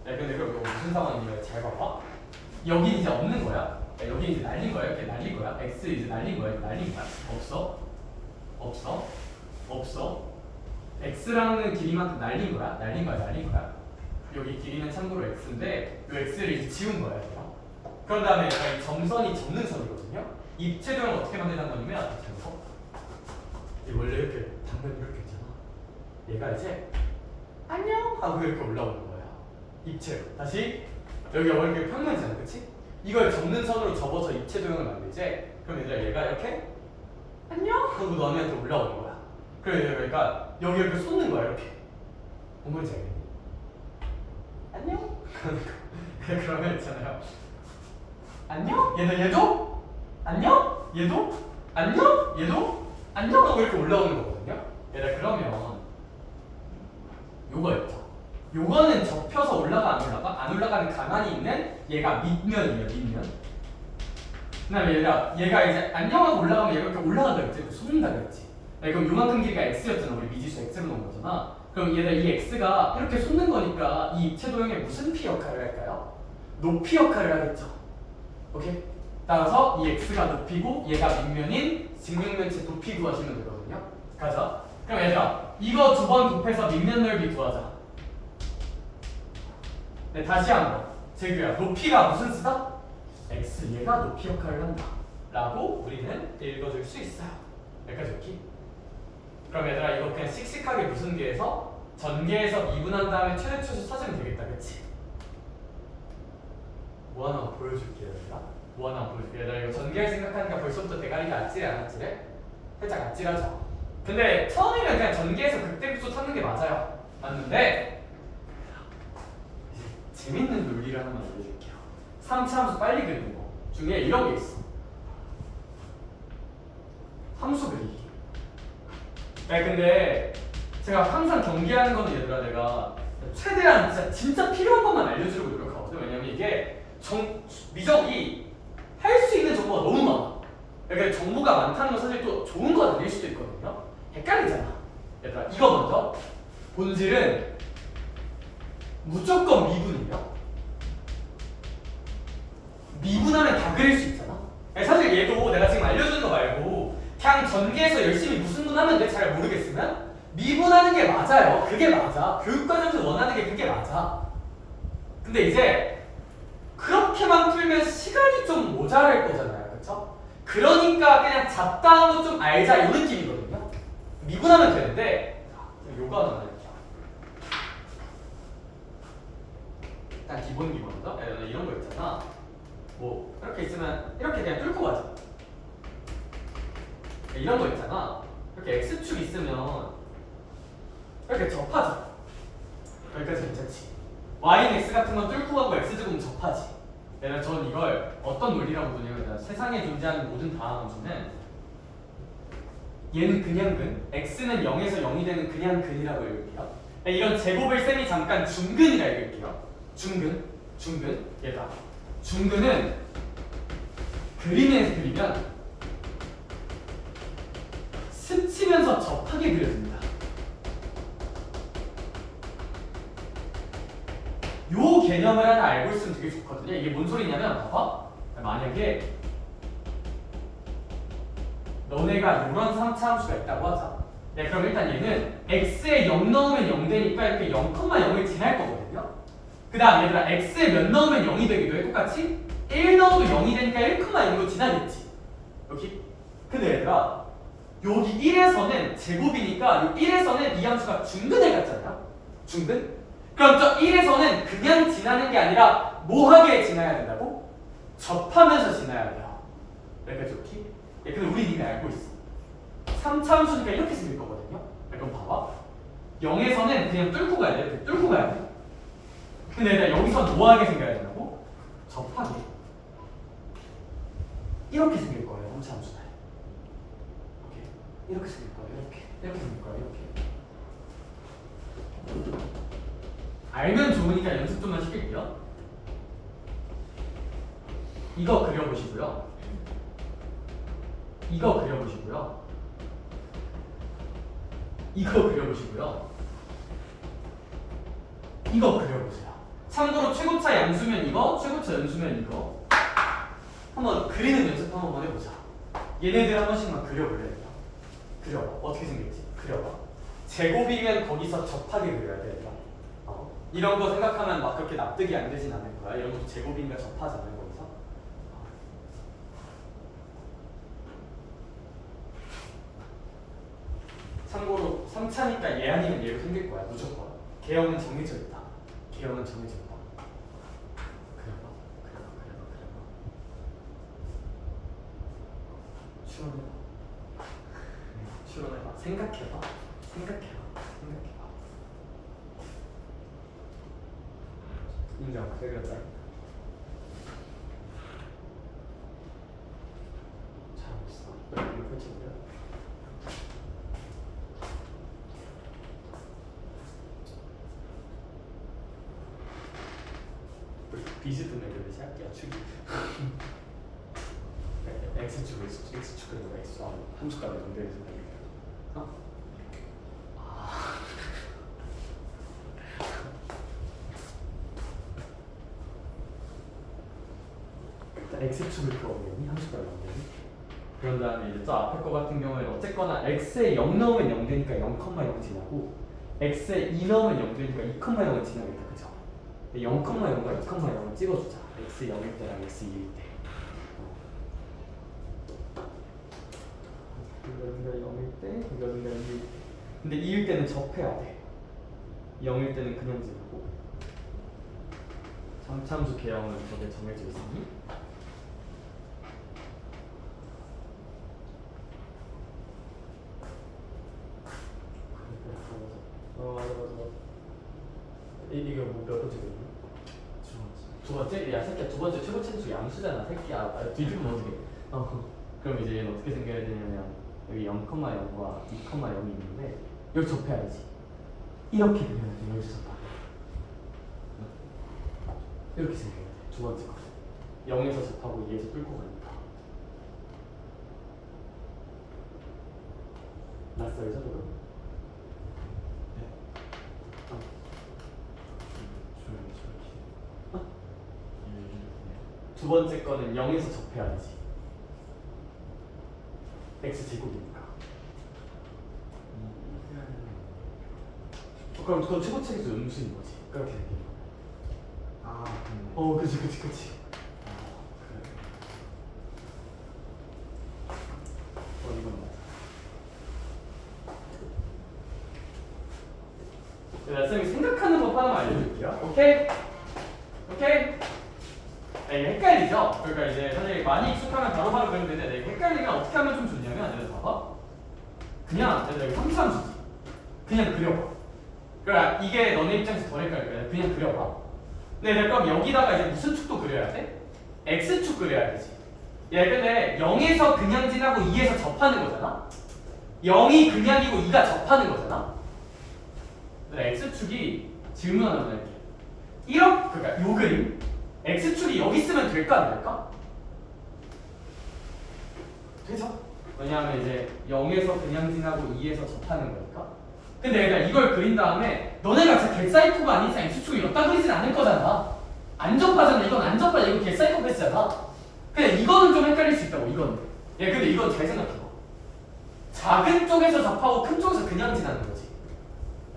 근데 그럼 이거 무슨 상황이냐면 잘 봐봐. 여기 이제 없는 거야. 여기 이제 날린 거야. 이렇게 날린 거야. x 이제 날린 거야. 날린 거야. 없어. x라는 길이만큼 날린 거야. 여기 길이는 참고로 x인데 이 x를 이제 지운 거야. 얘들아. 그런 다음에 이 점선이 접는 선이거든요. 이 입체도형을 어떻게 만든다는 거냐면 이 원래 이렇게 당면 이렇게 있잖아. 얘가 이제 안녕 하고 이렇게 올라오는 거야. 입체로. 다시 여기가 원래 이렇게 평면이잖아. 그치? 이걸 접는 선으로 접어서 입체도형을 만들지. 그럼 얘들아 얘가 이렇게 안녕 하고 너네한테 올라오는 거야. 그러니까 여기 이렇게 솟는 거야. 이렇게. 뭔지 알겠니? 안녕? 그러면 있잖아요. 안녕? 얘도? 안녕? 얘도? 안녕? 얘도? 안녕? 하고 이렇게 올라오는 거거든요. 얘들아 그러면 요거 있죠. 요거는 접혀서 올라가 안 올라가? 안 올라가는 가만히 있는 얘가 밑면이에요. 밑면. 그 다음에 얘가 이제 안녕하고 올라가면 얘가 이렇게 올라간다 그랬지? 솟는다 그랬지? 그럼 요만큼 길이가 x였잖아. 우리 미지수 x로 놓은 거잖아. 그럼 얘들아 이 x가 이렇게 솟는 거니까 이 입체도형의 무슨 p 역할을 할까요? 높이 역할을 하겠죠. 오케이? 따라서 이 x가 높이고 얘가 밑면인 직육면체 높이 구하시면 되거든요. 가자. 그럼 얘들아 이거 두 번 곱해서 밑면 넓이 구하자. 네, 다시 한번 재규야. 높이가 무슨 수다? x 얘가 높이 역할을 한다 라고 우리는 읽어줄 수 있어요. 여기까지 오케이? 그럼 얘들아 이거 그냥 씩씩하게 무슨 계에서 전계에서 미분한 다음에 최대 최소 찾으면 되겠다. 그치? 뭐 하나 보여줄게. 얘들아 이거 전계를 생각하니까 벌써부터 대가리가 아찔해 안 아찔해? 살짝 아찔하죠? 근데 처음이면 그냥 전계에서 극대급수 찾는 게 맞아요. 맞는데 재밌는 논리를 하나만 알려줄게요. 3차 함수 빨리 그리는 거 중에 이런 게 있어. 함수 그리기. 근데 제가 항상 경계하는 거는 얘들아 내가 최대한 진짜 필요한 것만 알려주려고 노력하거든. 왜냐면 이게 미적이 할 수 있는 정보가 너무 많아. 그러니까 정보가 많다는 건 사실 또 좋은 건 아닐 수도 있거든요. 헷갈리잖아. 얘들아 이거 먼저 본질은 무조건 미분이에요. 미분하면 다 그릴 수 있잖아. 사실 얘도 내가 지금 알려주는 거 말고 그냥 전개해서 열심히 무슨 분 하면 돼 잘 모르겠으면 미분하는 게 맞아요. 그게 맞아. 교육과정에서 원하는 게 그게 맞아. 근데 이제 그렇게만 풀면 시간이 좀 모자랄 거잖아요. 그쵸? 그러니까 그냥 잡다한 거 좀 알자 이 느낌이거든요. 미분하면 되는데 요거 하나 할게요. 일단 기본 먼저 이런 거 있잖아. 뭐 이렇게 있으면 이렇게 그냥 뚫고 가자. 이런 거 있잖아. 이렇게 x축 있으면 이렇게 접하자. 여기까지 괜찮지? y는 x 같은 건 뚫고 가고 x제곱은 접하지. 내가 전 이걸 어떤 논리라고 보냐면 세상에 존재하는 모든 다항함수는 얘는 그냥 근, x는 0에서 0이 되는 그냥 근이라고 읽을게요. 이런 제곱을 쌤이 잠깐 중근이라 읽을게요. 중근, 얘다. 중근은 그림에서 그리면 스치면서 접하게 그려집니다. 요 개념을 하나 알고 있으면 되게 좋거든요. 이게 뭔 소리냐면 봐봐. 만약에 너네가 이런 3차 함수가 있다고 하자. 네, 그럼 일단 얘는 x에 0 넣으면 0 되니까 이렇게 0,0을 지날 거거든요. 그 다음 얘들아 x에 몇 넣으면 0이 되기도 해. 똑같이 1 넣어도 0이 되니까 1,0로 지나겠지. 여기. 근데 얘들아 여기 1에서는 제곱이니까 이 1에서는 이 함수가 중근을 갖잖아요. 중근? 그럼 저 1에서는 그냥 지나는 게 아니라 뭐하게 지나야 된다고? 접하면서 지나야 돼요. 여기까지 오케이? 예, 근데 우리 이미 알고 있어. 3차 함수니까 이렇게 생길 거거든요. 그럼 봐봐. 0에서는 그냥 뚫고 가야 돼. 이렇게 뚫고 가야 돼. 근데 내가 여기서 뭐하게 생겨야 되냐고? 접하게. 이렇게 생길 거예요. 3차 함수는. 오케이. 이렇게 생길 거예요. 이렇게 생길 거예요. 이렇게. 알면 좋으니까 연습 좀만 시킬게요. 이거 그려보시고요. 이거 그려보시고요. 이거 그려보시고요. 이거 그려보세요. 참고로 최고차 양수면 이거, 최고차 연수면 이거. 한번 그리는 연습 한번 해보자. 얘네들 한 번씩만 그려볼래요. 그려봐. 어떻게 생길지. 그려봐. 제곱이면 거기서 접하게 그려야 돼. 이런 거 생각하면 막 그렇게 납득이 안 되진 않을 거야. 이런 것도 제곱이니까 접하잖아요, 거기서. 참고로 3차니까 얘 아니면 얘로 생길 거야, 무조건. 개형은 정해져 있다. 개형은 정해져 있다. 그려봐. 추론해봐. 생각해봐. 인정. 그렸다. 잘하고 있어. 이거 펼쳐보려. 비스듬하게 그리지 할게요. 축이. x축 그리고 x 함수값을 연결해서 그릴게요. x축을 그어보겠니? 함수값을 연결해. 그런 다음에 이제 저 앞에 거 같은 경우에는 어쨌거나 x에 0 넣으면 0 되니까 0,0 지나고 x에 2 넣으면 0 되니까 2,0을 지나겠다. 그죠? 0,0과 2,0을 찍어주자. x 0일 때랑 x 2일 때. 이거는가 0일 때, 이거는가 2일 때. 근데 2일 때는 접해야 돼. 0일 때는 그냥 지나고. 참수 개형은 저게 정해져 있으니. 맞아. 이거 뭐 몇 번째 그림이야? 두 번째? 야 새끼야, 두 번째 최고 참수 양수잖아 새끼야. 뒤집으면 어떡해. 그럼 이제 얘는 어떻게 생겨야 되냐면 여기 0,0과 2,0이 있는데 여기 접해야지. 이렇게 그려야 돼. 여기서 접하. 이렇게 생겨야 돼. 두 번째 거. 0에서 접하고 2에서 뚫고 가니까. 났어요, 저도. 두 번째 거는 0에서 접해야 되지. x제곱이니까. 그럼 그건 최고책에서 음수인 거지. 그렇게 생긴 거. 아, 그치. 그래. 이건 맞아. 쌤이 생각하는 법 하나만 알려줄게요. 오케이? 이게 헷갈리죠? 그러니까 이제 사실 많이 익숙하면 바로바로 그리면 되는데 이게 헷갈리면 어떻게 하면 좀 좋냐면 얘들 봐봐. 그냥 얘들 여기 삼수함수지. 그냥 그려봐. 그러니까 이게 너네 입장에서 덜 헷갈릴 거야. 그냥 그려봐. 근데 그럼 여기다가 이제 무슨 축도 그려야 돼? x축 그려야 되지. 얘 근데 0에서 그냥 지나고 2에서 접하는 거잖아. 0이 그냥이고 2가 접하는 거잖아. 근데 x축이 질문 하나 할게. 그러니까 요 그림 x축이 여기 있으면 될까 안 될까? 되죠. 왜냐하면 이제 0에서 그냥 지나고 2에서 접하는 거니까. 근데 내가 이걸 그린 다음에 너네가 진짜 개사이코가 아닌 이상 x축을 엿다 그리진 않을 거잖아. 안 접하잖아. 이건 안 접하. 이거 개사이코 패스잖아. 근데 이거는 좀 헷갈릴 수 있다고. 이거는. 근데 이건 잘 생각해봐. 작은 쪽에서 접하고 큰 쪽에서 그냥 지나는 거지.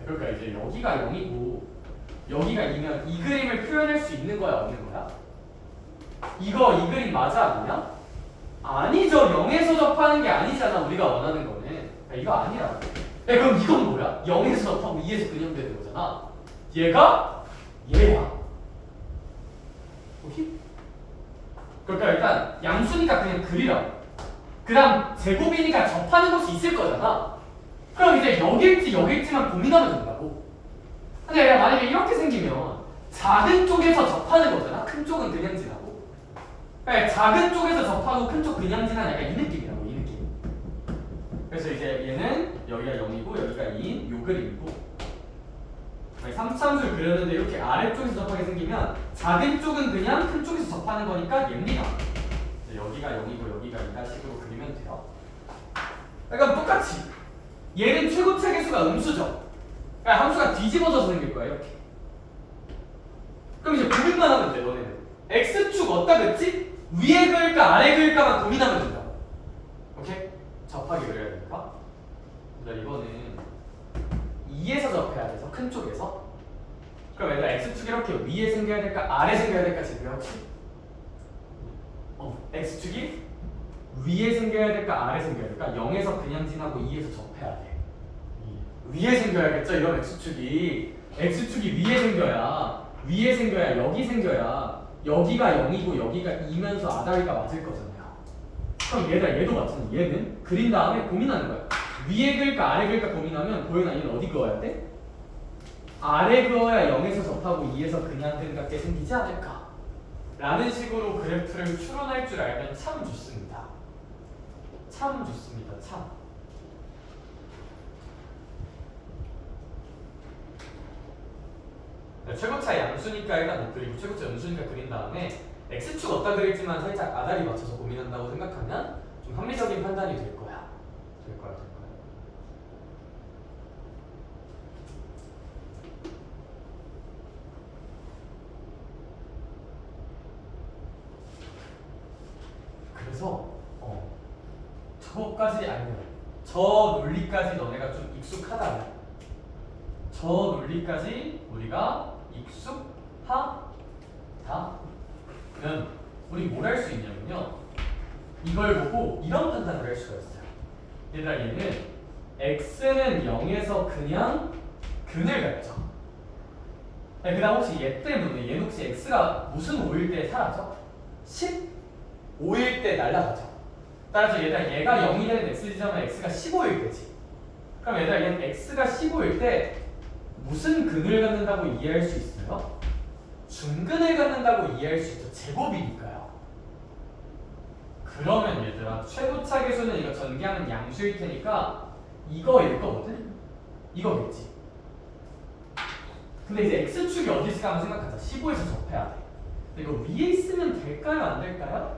그러니까 이제 여기가 0이고 여기가 2면 이 그림을 표현할 수 있는 거야 없는 거야? 이 그림 맞아 아니냐? 아니죠. 0에서 접하는 게 아니잖아. 우리가 원하는 거는. 이거 아니야. 그럼 이건 뭐야? 0에서 접하고 2에서 그냥 되는 거잖아. 얘가 얘야. 오케이? 그러니까 일단 양수니까 그냥 그리라고. 그 다음 제곱이니까 접하는 곳이 있을 거잖아. 그럼 이제 여기일지만 고민하면 된다고. 근데 내가 만약에 이렇게 생기면 작은 쪽에서 접하는 거잖아. 큰 쪽은 그냥 지나고. 그러니까 작은 쪽에서 접하고 큰 쪽 그냥 지나는 약간 이 느낌이라고. 이 느낌. 그래서 이제 얘는 여기가 0이고 여기가 2인 요 그림이고 3차함수를 그렸는데 이렇게 아래쪽에서 접하게 생기면 작은 쪽은 그냥 큰 쪽에서 접하는 거니까 얘입니다. 여기가 0이고 여기가 2다 식으로 그리면 돼요. 그러니까 똑같이 얘는 최고차 계수가 음수죠. 그러니까 함수가 뒤집어져서 생길 거야 이렇게. 그럼 이제 고민만 하면 돼 너네는. x축 어디다 그랬지? 위에 그을까 아래 그을까만 고민하면 된다. 오케이? 접하게 그려야 되니까. 이거는 2에서 접해야 돼서 큰 쪽에서. 그럼 얘들아 x축이 이렇게 위에 생겨야 될까 아래 생겨야 될까 지금 혹시? x축이 위에 생겨야 될까 아래 생겨야 될까? 0에서 그냥 지나고 2에서 접해야 돼. 위에 생겨야겠죠? 이런 x축이 위에 생겨야 여기 생겨야 여기가 0이고 여기가 2면서 아다리가 맞을 거잖아요. 그럼 얘도 마찬가지. 얘는 그린 다음에 고민하는 거야. 위에 그을까 아래 그을까 고민하면 보현아 얘는 어디 그어야 돼? 아래 그어야 0에서 접하고 2에서 그냥 든답게 생기지 않을까? 라는 식으로 그래프를 추론할 줄 알면 참 좋습니다. 참. 최고차 양수니까 일단 못 그리고 최고차 음수니까 그린 다음에 x축 어디다 그릴지만 살짝 아다리 맞춰서 고민한다고 생각하면 좀 합리적인 판단이 될 거야. 그래서 저거까지 아니면 저 논리까지 너네가 좀 익숙하다면 저 논리까지 우리가 익숙하다면 우리 뭘 할 수 있냐면요. 이걸 보고 이런 판단을 할 수가 있어요. 얘들아 얘는 x는 0에서 그냥 근을 갖죠. 그 다음 혹시 얘 때문에 얘는 혹시 x가 무슨 5일 때 사라져? 15일 때 날라가죠. 따라서 얘가 0이 되는 x 지점은 x가 15일 때지. 그럼 얘는 x가 15일 때 무슨 근을 갖는다고 이해할 수 있어요? 중근을 갖는다고 이해할 수 있죠. 제곱이니까요. 그러면 얘들아 최고차 계수는 이거 전개하는 양수일 테니까 이거일 거거든? 이거겠지. 근데 이제 x축이 어디 있을까 한번 생각하자. 15에서 접해야 돼. 근데 이거 위에 있으면 될까요? 안 될까요?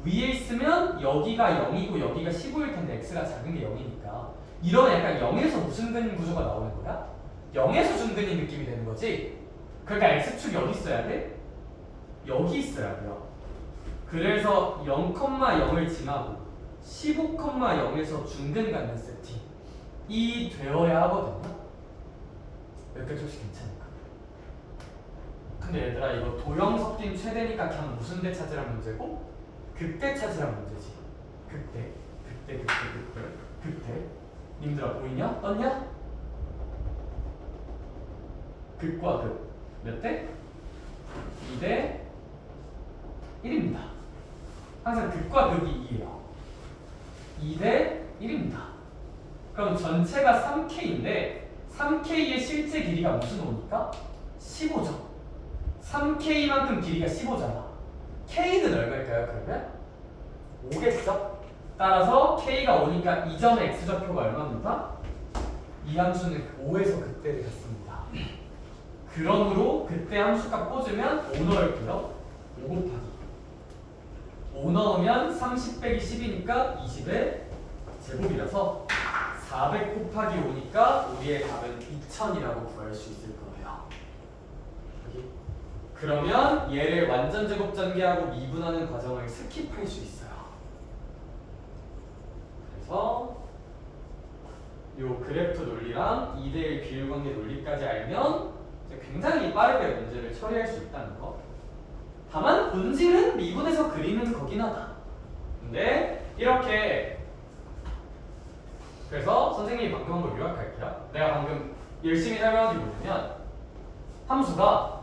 위에 있으면 여기가 0이고 여기가 15일 텐데 x가 작은 게 0이니까 이러면 약간 0에서 무슨 근 구조가 나오는 거야? 0에서 중근인 느낌이 되는 거지? 그러니까 x축이 어디 있어야 돼? 여기 있어야 돼요. 그래서 0,0을 징하고 15,0에서 중근 갖는 세팅이 되어야 하거든요. 여기까지 혹시 괜찮을까? 근데 얘들아 이거 도형 섞인 최대니까 그냥 무슨 대 찾으란 문제고 극대 찾으란 문제지. 극대 님들아 보이냐? 떴냐? 극과 극 몇 대? 2대 1입니다. 항상 극과 극이 2예요. 2대 1입니다. 그럼 전체가 3K인데 3K의 실제 길이가 무슨 5니까? 15죠. 3K만큼 길이가 15잖아. K는 얼마일까요? 그러면? 5겠죠? 따라서 K가 5니까 이 점의 X좌표가 얼마입니까? 이 함수는 5에서 극대를 갖습니다. 그러므로 그때 함수값 꽂으면 5 넣을게요. 5 곱하기 5 넣으면 30 빼기 10이니까 20의 제곱이라서 400 곱하기 5니까 우리의 답은 2000이라고 구할 수 있을 거예요. 여기. 그러면 얘를 완전 제곱 전개하고 미분하는 과정을 스킵할 수 있어요. 그래서 요 그래프 논리랑 2대1 비율관계 논리까지 알면 굉장히 빠르게 문제를 처리할 수 있다는 거. 다만 본질은 미분해서 그리는 거긴 하다. 근데 이렇게 그래서 선생님이 방금 한 걸 요약할게요. 내가 방금 열심히 설명한 게 뭐냐면 함수가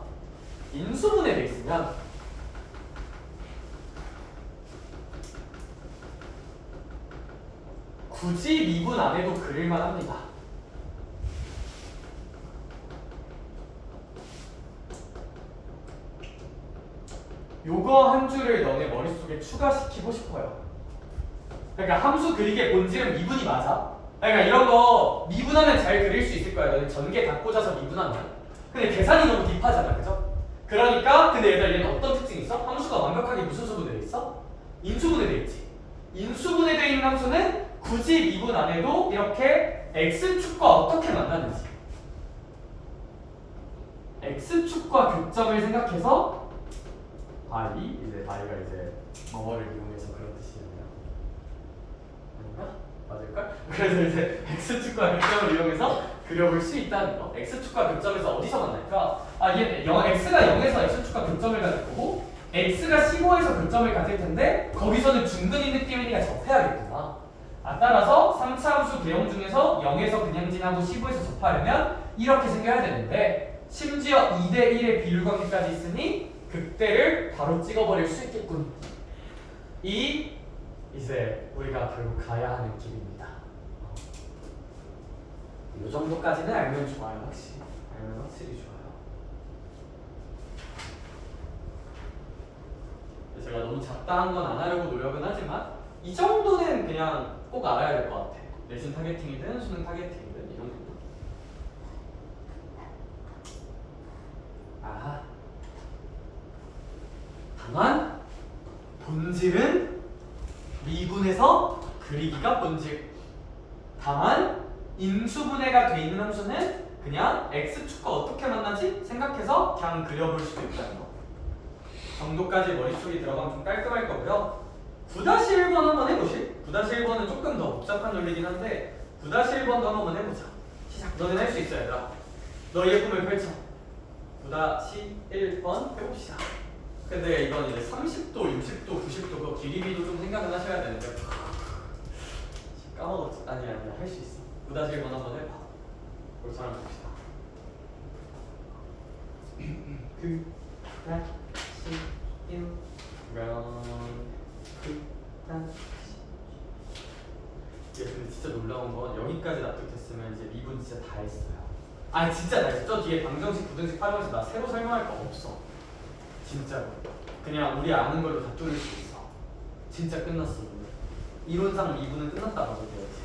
인수분해 돼 있으면 굳이 미분 안 해도 그릴만 합니다. 요거 한 줄을 너네 머릿속에 추가시키고 싶어요. 그러니까 함수 그리기의 본질은 미분이 맞아. 그러니까 이런 거 미분하면 잘 그릴 수 있을 거야. 너네 전개 다 꽂아서 미분하면. 근데 계산이 너무 딥하잖아. 그죠? 그러니까 근데 얘는 어떤 특징이 있어? 함수가 완벽하게 무슨 수분해 있어? 인수분해 돼 있지. 인수분해 돼 있는 함수는 굳이 미분 안 해도 이렇게 x축과 어떻게 만나는지 x축과 교점을 생각해서 i가 이제 뭐를 이용해서 그런 뜻이잖아요. 아닌가? 맞을까? 그래서 이제 x축과 교점을 이용해서 그려볼 수 있다는 거. x축과 교점에서 어디서 만날까? x가 0에서 x축과 교점을 가질 거고 x가 15에서 교점을 가질 텐데 거기서는 중근인 느낌이니까 접해야겠구나. 따라서 3차 함수 대형 중에서 0에서 그냥 지나고 15에서 접하려면 이렇게 생겨야 되는데 심지어 2대 1의 비율관계까지 있으니 극대를 바로 찍어버릴 수 있겠군. 이제 우리가 결국 가야 하는 길입니다. 이 정도까지는 알면 좋아요. 확실히 좋아요. 제가 너무 잡다한 건 안 하려고 노력은 하지만 이 정도는 그냥 꼭 알아야 될 것 같아. 내신 타겟팅이든 수능 타겟팅이든 이 정도는. 아하. 다만 본질은 미분해서 그리기가 본질. 다만 인수분해가 돼 있는 함수는 그냥 x축과 어떻게 만나지? 생각해서 그냥 그려볼 수도 있다는 거. 정도까지 머릿속에 들어가면 좀 깔끔할 거고요. 9-1번 한번 해보실? 9-1번은 조금 더 복잡한 논리긴 한데 9-1번도 한번 해보자. 시작. 너는 할 수 있어 얘들아. 너희의 꿈을 펼쳐. 9-1번 해봅시다. 근데 이건 이제 30도, 60도, 90도 그 길이비도 좀 생각은 하셔야 되는데 까먹었지? 아니야 할 수 있어. 9-1번 한번 해봐. 우리 사람 봅시다. 9-1번 근데 진짜 놀라운 건 여기까지 납득했으면 이제 미분 진짜 다 했어요. 아니 진짜 나 저 뒤에 방정식, 부등식 활용해서 나 새로 설명할 거 없어. 진짜로. 그냥 우리 아는 걸로 다 뚫을 수 있어. 진짜 끝났어. 오늘. 이론상 미분은 끝났다고 돼야지.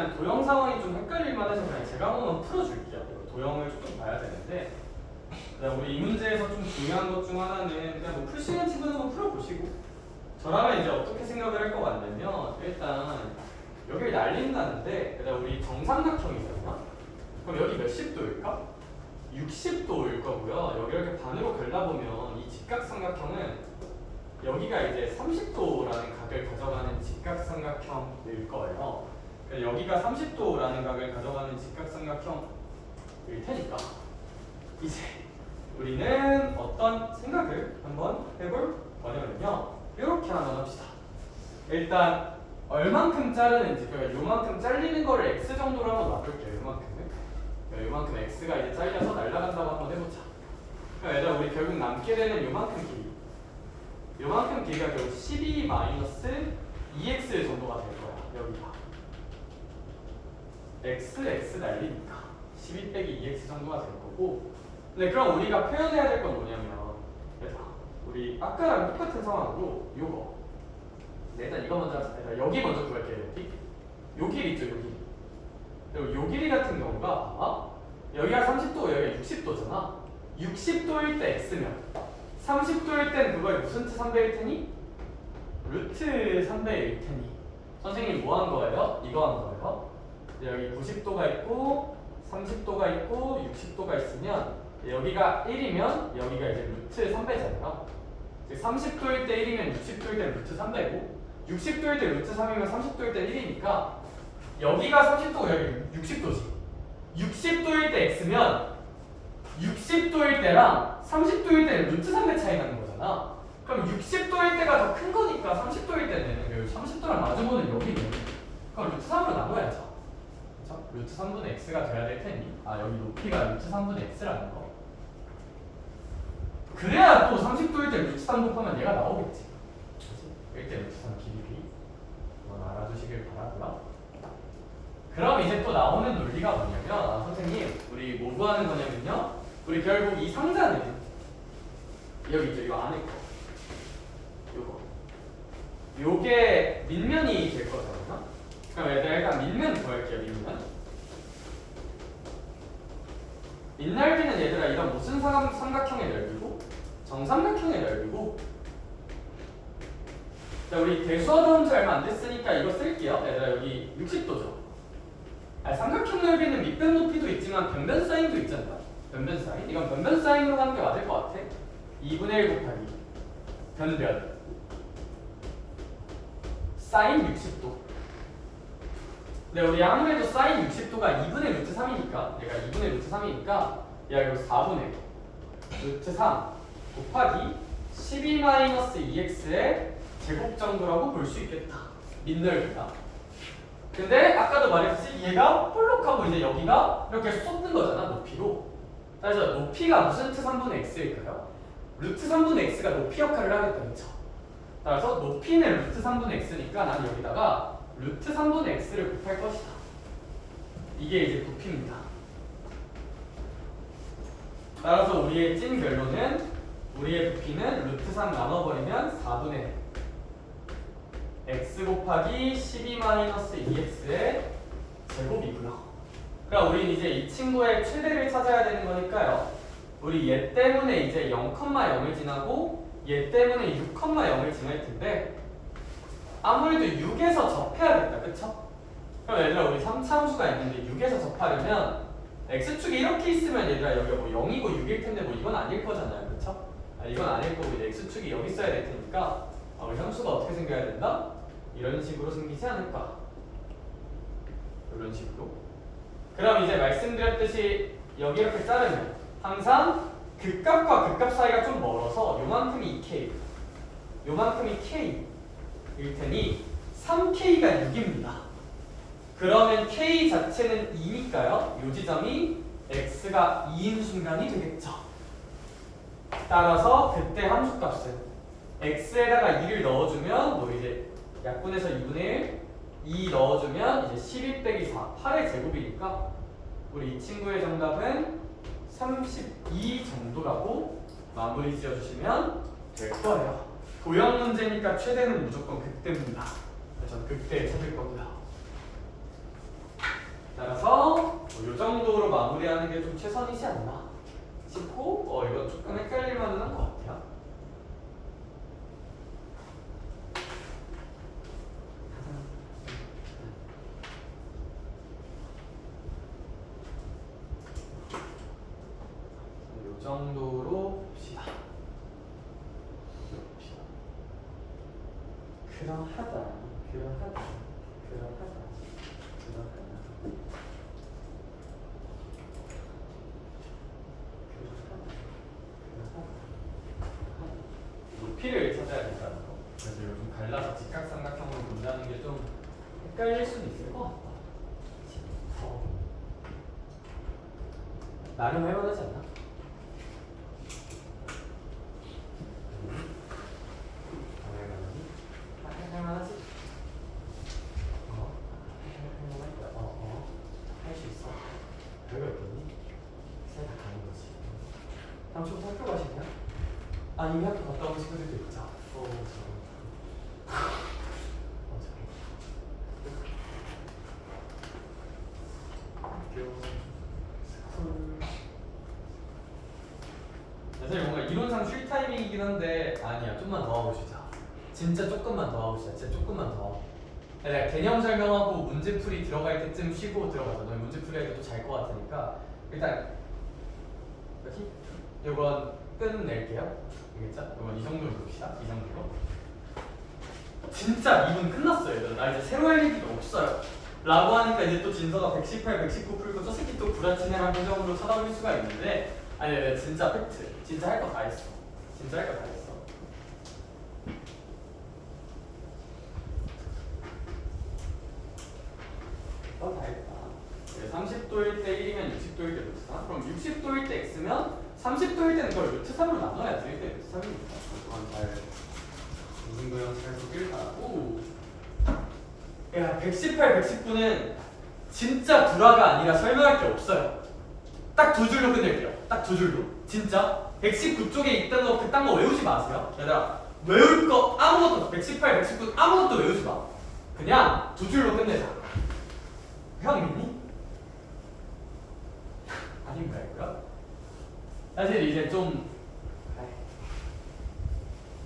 그냥 도형 상황이 좀 헷갈릴 만해서 그냥 제가 한번 풀어줄게요. 이거 도형을 조금 봐야 되는데 그다음 우리 이 문제에서 좀 중요한 것 중 하나는 그냥 뭐 풀 시간 친구는 한번 풀어보시고 저라면 이제 어떻게 생각을 할 것 같냐면 일단 여기를 날린다는데 그다음 우리 정삼각형이잖아. 그럼 여기 몇십 도일까? 60도일 거고요. 여기 이렇게 반으로 갈라보면 이 직각삼각형은 여기가 이제 30도라는 각을 가져가는 직각삼각형일 거예요. 그래서 여기가 30도라는 각을 가져가는 직각삼각형일 테니까 이제 우리는 어떤 생각을 한번 해볼 거냐면요. 이렇게 한번 합시다. 일단 얼만큼 자르는지 그러니까 요만큼 잘리는 거를 x 정도로 한번 놔둘게요. 요만큼은. 요만큼 x가 이제 잘려서 날아간다고 한번 해보자. 그럼 얘들아 우리 결국 남게 되는 요만큼 길이. 요만큼 길이가 결국 12-2x 정도가 될 거야. 여기가. x 날리니까 12 빼기 2x 정도가 될 거고. 근데 그럼 우리가 표현해야 될 건 뭐냐면 얘들아 우리 아까랑 똑같은 상황으로 요거. 네, 일단 이거 먼저 하자. 일단 여기 먼저 구할게요. 요 길이 있죠, 요 길이. 그리고 요 길이 같은 경우가 여기가 30도, 여기가 60도잖아. 60도일 때 x면 30도일 땐 그거의 무슨 트 3배일 테니? 루트 3배일 테니. 선생님이 뭐 한 거예요? 이거 한 거예요. 여기 90도가 있고 30도가 있고 60도가 있으면 여기가 1이면 여기가 이제 루트 3배잖아요. 30도일 때 1이면 60도일 때 루트 3배고 60도일 때 루트 3이면 30도일 때 1이니까 여기가 30도고 여기 60도지. 60도일 때 x면 60도일 때랑 30도일 때는 루트 3배 차이 나는 거잖아. 그럼 60도일 때가 더 큰 거니까 30도일 때는 여기 30도랑 마주보는 여기는 그럼 루트 3으로 나눠야죠. 그렇죠? 루트 3분의 x가 돼야 될 테니 여기 높이가 루트 3분의 x라는 거. 그래야 또 30도일 때 루트 3 곱하면 얘가 나오겠지. 그치? 1대 루트 3 길이 이건 알아두시길 바라고요. 그럼 이제 또 나오는 논리가 뭐냐면 선생님 우리 뭐 구하는 거냐면요. 우리 결국 이 상자는 여기 있죠. 이 안에 거 요거 요게 밑면이 될 거잖아요. 그럼 일단 밑면 구할게요. 밑넓이는 얘들아 이런 무슨 삼각형의 넓이고 정삼각형의 넓이고. 자 우리 대수하던 지 얼마 안 됐으니까 이거 쓸게요. 얘들아 여기 60도죠. 삼각형 넓이는 밑변 높이도 있지만 변변 사인도 있잖아. 변변 사인. 이건 변변 사인으로 하는 게 맞을 것 같아. 2분의 1 곱하기 변변 사인 60도. 근데 우리 아무래도 사인 60도가 2분의 루트 3이니까 얘가 2분의 루트 3이니까 얘가 이거 4분의 루트 3 곱하기 12-2x의 제곱 정도라고 볼 수 있겠다. 밑넓이가. 근데 아까도 말했듯이 얘가 홀록하고 이제 여기가 이렇게 쏟는 거잖아. 높이로. 그래서 높이가 무슨 트 3분의 x일까요? 루트 3분의 x가 높이 역할을 하겠다. 그쵸? 따라서 높이는 루트 3분의 x니까 난 여기다가 루트 3분의 x를 곱할 것이다. 이게 이제 부피입니다. 따라서 우리의 찐 결론은 우리의 부피는 루트 3 나눠버리면 4분의 x 곱하기 12-2x의 제곱이구나. 그럼 우린 이제 이 친구의 최대를 찾아야 되는 거니까요. 우리 얘 때문에 이제 0,0을 지나고 얘 때문에 6,0을 지날 텐데 아무래도 6에서 접해야겠다. 그쵸? 그럼 얘들아 우리 3차함수가 있는데 6에서 접하려면 x축이 이렇게 있으면 얘들아 여기가 뭐 0이고 6일 텐데 뭐 이건 아닐 거잖아요. 그쵸? 이건 아닐 거고 이제 x축이 여기 있어야 될 테니까 우리 함수가 어떻게 생겨야 된다? 이런 식으로 생기지 않을까? 이런 식으로. 그럼 이제 말씀드렸듯이 여기 이렇게 자르면 항상 극값과 극값 사이가 좀 멀어서 요만큼이 2k 요만큼이 k일 테니 3k가 6입니다. 그러면 k 자체는 2니까요. 요 지점이 x가 2인 순간이 되겠죠. 따라서 그때 함수값은 x에다가 2를 넣어주면 뭐 이제 약분해서 2분의 1 2 넣어주면 이제 12 빼기 4 8의 제곱이니까 우리 이 친구의 정답은 32 정도라고 마무리 지어주시면 될 거예요. 도형 문제니까 최대는 무조건 극대입니다. 저는 극대 찾을 거고요. 따라서 이 정도로 마무리하는 게 좀 최선이지 않나 싶고 이거 조금 헷갈릴 만은 한 것 같아요. 이 정도로 봅시다. 그러하다. 높이를 찾아야 된다는 거. 그래서 요즘 갈라서 직각삼각형으로 본다는 게 좀 헷갈릴 수는 있을 것 같다. 나름 해보지 않나? 할만하지? 할 수 있어. 별거 없겠니? 다 가는 거지. 다음 주부터 학교 가시냐? 이미 학교 갔다 온 친구들도 있죠. 사실 뭔가 이론상 쉴 타이밍이긴 한데 아니야, 좀만 더 하고 쉬자. 진짜 조금만 더 하고 쉬자. 진짜 조금만 더. 내가 개념 설명하고 문제풀이 들어갈 때쯤 쉬고 들어가자. 너 문제풀이 할 때 또 잘 것 같으니까 일단 뭐지? 이건 끝낼게요. 알겠죠? 이건 이 정도로 봅시다. 이 정도로. 진짜 2분 끝났어요. 얘들아. 나 이제 새로 할 얘기가 없어요. 라고 하니까 이제 또 진서가 118, 119 풀고 저 새끼 또 구라치네라는 표정으로 쳐다볼 수가 있는데 아니 진짜 팩트. 진짜 할 거 다 했어. 진짜 할 거 다 했어. 다 했다. 30도일 때 1이면 60도일 때 루트 3. 그럼 60도일 때 x면 30도일 때는 그걸 루트 3으로 나눠야지. 1대 루트 3이니까. 그건 잘 무슨 잘 보길 바라고. 야 118, 119는 진짜 불화가 아니라 설명할 게 없어요. 딱 두 줄로 끝낼게요. 딱 두 줄로. 진짜 119쪽에 있던 거 그딴 거 외우지 마세요. 얘들아 외울 거 아무것도 118, 119 아무것도 외우지 마. 그냥 두 줄로 끝내자. 형 믿니? 아닌가요? 사실 이제 좀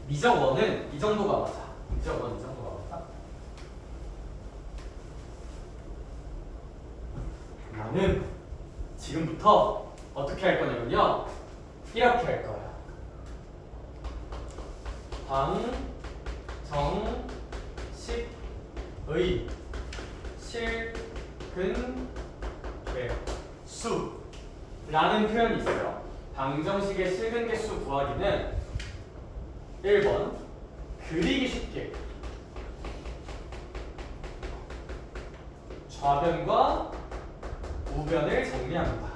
미적 원은 이 정도가 맞아. 미적 원은 이 정도가 맞아. 나는 지금부터 어떻게 할 거냐면요. 이렇게 할 거야. 방정식의 실근계수라는 표현이 있어요. 방정식의 실근계수 구하기는 1번 그리기 쉽게 좌변과 우변을 정리합니다.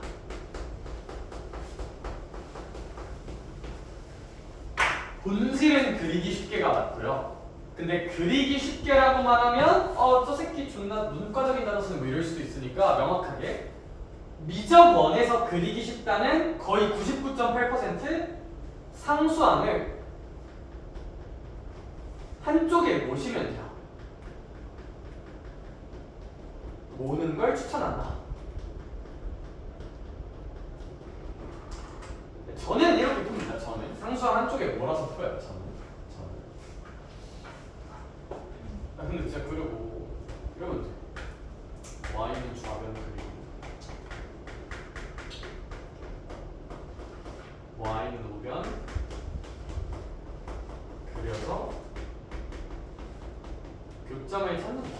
본질은 그리기 쉽게가 맞고요. 근데 그리기 쉽게라고만 하면 저 새끼 존나 문과적인 단어 쓰는 뭐 이럴 수도 있으니까 명확하게 미적 원에서 그리기 쉽다는 거의 99.8% 상수항을 한쪽에 모시면 돼요. 모는 걸 추천한다. 저는 이렇게 풉니다. 저는 상수항 한쪽에 몰아서 풀어요. 저는. 근데 진짜 그러고 이러면 돼. y는 좌변 그리고 y는 우변 그려서 교점을 찾는다.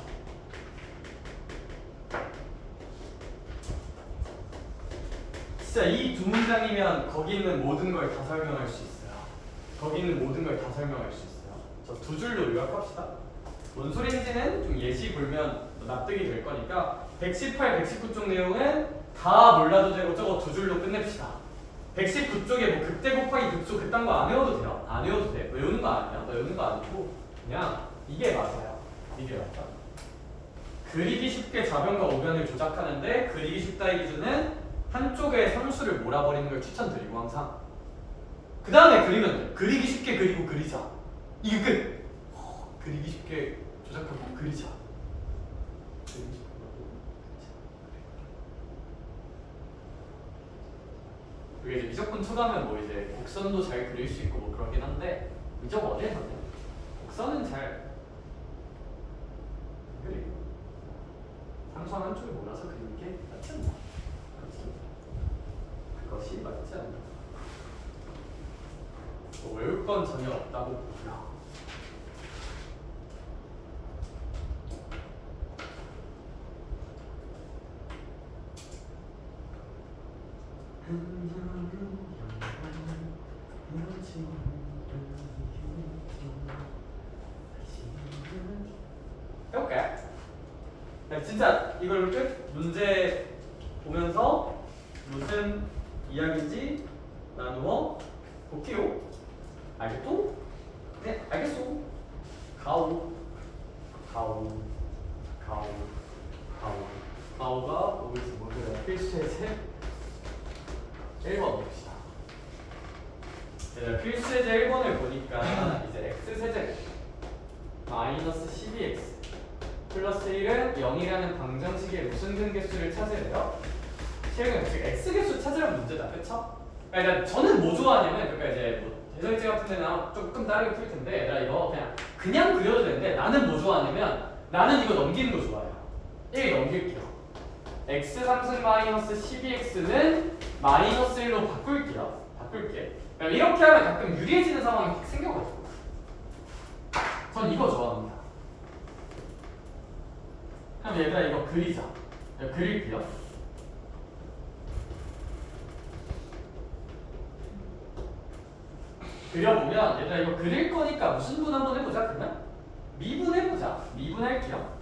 진짜 이 두 문장이면 거기 있는 모든 걸 다 설명할 수 있어요. 거기 있는 모든 걸 다 설명할 수 있어요. 저 두 줄로 요약합시다. 뭔 소리인지는 좀 예시 보면 납득이 될 거니까 118, 119쪽 내용은 다 몰라도 되고 저거 두 줄로 끝냅시다. 119쪽에 뭐 극대 곱하기 극소 그딴 거 안 외워도 돼요. 안 외워도 돼. 외우는 거 아니야. 외우는 거 아니고 그냥 이게 맞아요. 이게 맞다. 그리기 쉽게 좌변과 우변을 조작하는데 그리기 쉽다의 기준은 한쪽에 상수를 몰아버리는 걸 추천드리고 항상 그 다음에 그리면 돼. 그리기 쉽게 그리고 그리자. 이게 끝. 그리기 쉽게 조작하고 그리자. 조금 초가면 뭐 이제 곡선도 잘 그릴 수 있고 뭐 그러긴 한데 이쪽 원에서는 곡선은 잘 그리고 삼선 한쪽에 몰아서 그리는 게 낫지 않나? 그렇지? 그것이 맞지 않나? 뭐 외울 건 전혀 없다고 보고요. 해볼게. 네, 진짜 이걸로 끝. 문제 보면서 무슨 이야기인지 나누어 볼게요. 알겠도? 네, 알겠어. 가오. 가오가 뭐겠지? 뭐그래? 필수의 제 1번 봅시다. 필수의 제 1번을 보니까 이제 x세제곱 마이너스 12x 플러스 1은 0이라는 방정식의 무슨 근계수를 찾으래요? 실은 즉 x계수 찾으라는 문제다, 그쵸? 그러니까 저는 뭐 좋아하냐면 그러니까 이제 뭐 대전제 같은 데는 조금 다르게 풀 텐데 얘들아 이거 그냥 그려도 되는데 나는 뭐 좋아하냐면 나는 이거 넘기는 거 좋아해요. 1 넘길게요. x 3승 마이너스 12x는 마이너스 1로 바꿀게요. 그러니까 이렇게 하면 가끔 유리해지는 상황이 확 생겨가지고 전 이거 좋아합니다. 그럼 얘들아 이거 그리자. 그릴게요. 그려보면 얘들아 이거 그릴 거니까 무슨 분 한번 해보자. 그러면 미분해보자. 미분할게요.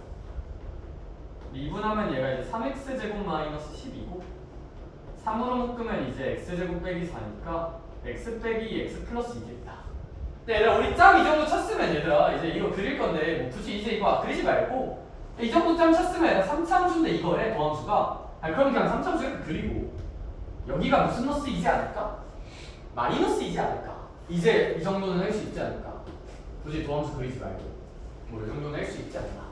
미분하면 얘가 이제 3x제곱 마이너스 12고 3으로 묶으면 이제 x제곱 빼기 4니까 x 빼기 x 플러스 2겠다. 근데 얘들아 우리 짬 이 정도 쳤으면 얘들아 이제 이거 그릴 건데 뭐 굳이 이제 이거 그리지 말고 이 정도 짬 쳤으면 얘들아 3차함수인데 이거래 도함수가. 그럼 그냥 3차함수 이렇게 그리고 여기가 무슨 너스이지 않을까? 마이너스이지 않을까? 이제 이 정도는 할 수 있지 않을까? 굳이 도함수 그리지 말고 뭐 이 정도는 할 수 있지 않나?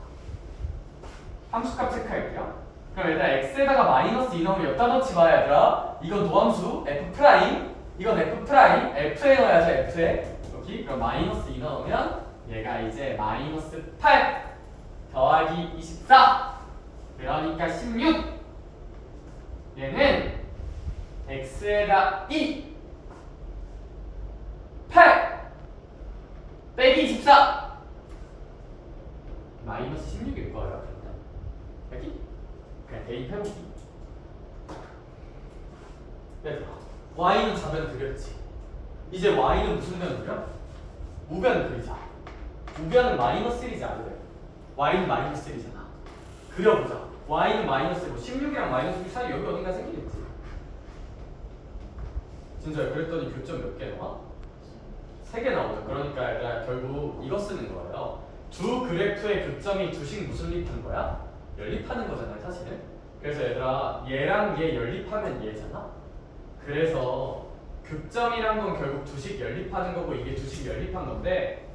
함수값 체크할게요. 그럼 얘들아 x에다가 마이너스 2 넣으면 여기다 넣지 마 얘들아. 이건 도함수 f 프라임, 이건 f 프라임, f에 넣어야죠. f에 여기. 그럼 마이너스 2 넣으면 얘가 이제 마이너스 8 더하기 24 그러니까 16. 얘는 x에다 2 8 빼기 24 마이너스 16일 거예요. 여기 그냥 대입해보기. y는 좌변 그렸지. 이제 y는 무슨 변 그려? 우변 그리자. 우변은 마이너스 1이지 않을래? y는 마이너스 1이잖아. 그려보자. y는 마이너스 1이고 16이랑 마이너스 1 사이 여기 어딘가 생기겠지. 진짜요? 그랬더니 교점 몇 개 나와? 3개 나오죠. 그러니까 얘들아 결국 이거 쓰는 거예요. 두 그래프의 교점이 두씩 무슨 립한 거야? 연립하는 거잖아요, 사실은. 그래서 얘들아 얘랑 얘 연립하면 얘잖아. 그래서 교점이란 건 결국 두씩 연립하는 거고 이게 두씩 연립한 건데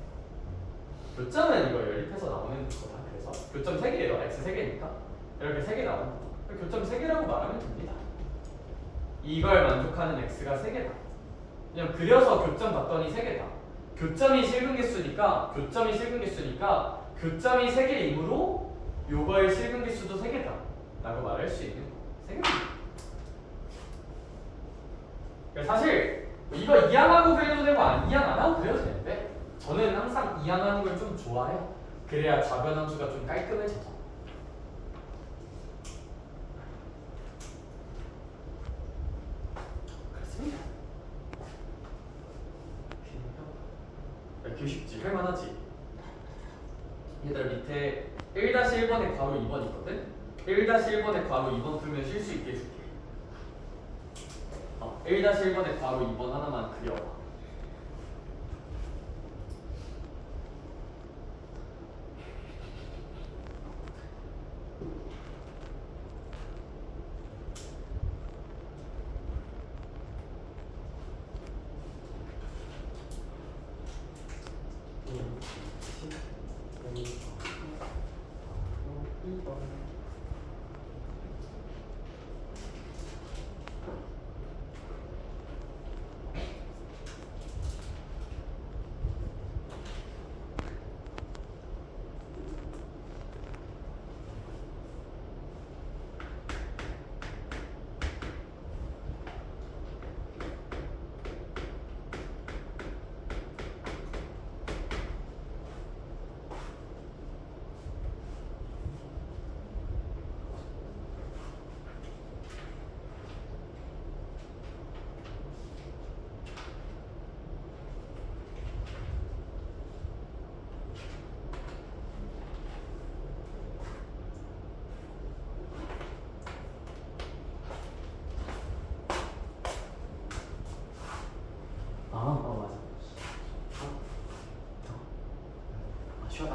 교점은 이거 연립해서 나오는 거다. 그래서 교점 3개예요. x 3개니까 이렇게 3개 나오는 거. 교점 3개라고 말하면 됩니다. 이걸 만족하는 x가 3개다. 그냥 그려서 교점 봤더니 3개다. 교점이 실근계수니까 교점이 3개이므로 요거의 실근계수도 3개다 라고 말할 수 있는 거. 3개입니다. 사실 이거 이항하고 그려도 되고 이항 안 하고 그려도 되는데 저는 항상 이항하는 걸 좀 좋아해요. 그래야 좌변 함수가 좀 깔끔해져서. 그렇습니다. 이렇게 쉽지? 할만하지? 얘들아 밑에 1-1번에 괄호 2번 있거든? 1-1번에 괄호 2번 풀면 쉴 수 있게 해줄게. 1-1번에 괄호 2번 하나만 그려봐.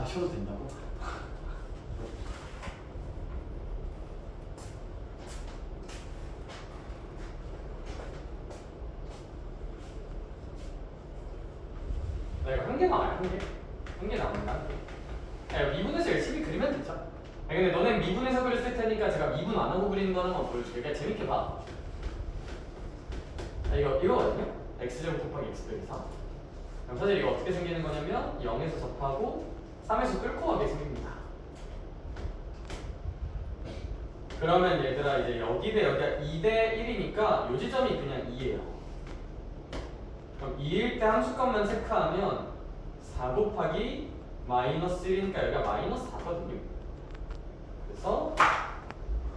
쉬어도 된다고? 나 이거 한 개 나와요, 한 개. 한 개 나온다. 야, 미분에서 열심히 그리면 되죠. 아니, 근데 너네 미분에서 그릴 테니까 제가 미분 안 하고 그리는 거 하나만 보여줄게. 그냥 재밌게 봐. 아, 이거거든요. x제곱 곱하기 x 빼기 4. 그럼 사실 이거 어떻게 생기는 거냐면 0에서 접하고 3에서 끌고 가게 생깁니다. 그러면 얘들아 이제 여기 대 여기가 2대 1이니까 요 지점이 그냥 2예요. 그럼 2일 때 함수값만 체크하면 4 곱하기 마이너스 1이니까 여기가 마이너스 4거든요. 그래서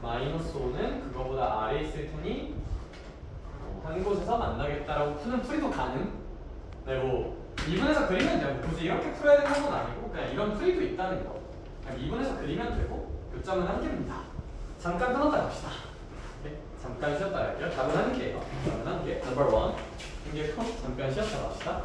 마이너스 5는 그거보다 아래에 있을 테니 한 곳에서 만나겠다라고 푸는 풀이도 가능. 네, 뭐 2분에서 그리면 돼요. 굳이 이렇게 풀어야 되는 건 아니고 그냥 이런 풀이도 있다는 거. 그냥 2분에서 그리면 되고 교점은 한 개입니다. 잠깐 끊었다 갑시다. 네, 잠깐 쉬었다 갈게요. 답은 한 개예요. 답은 한 개. Number 1. 한 개 컷. 잠깐 쉬었다 갑시다.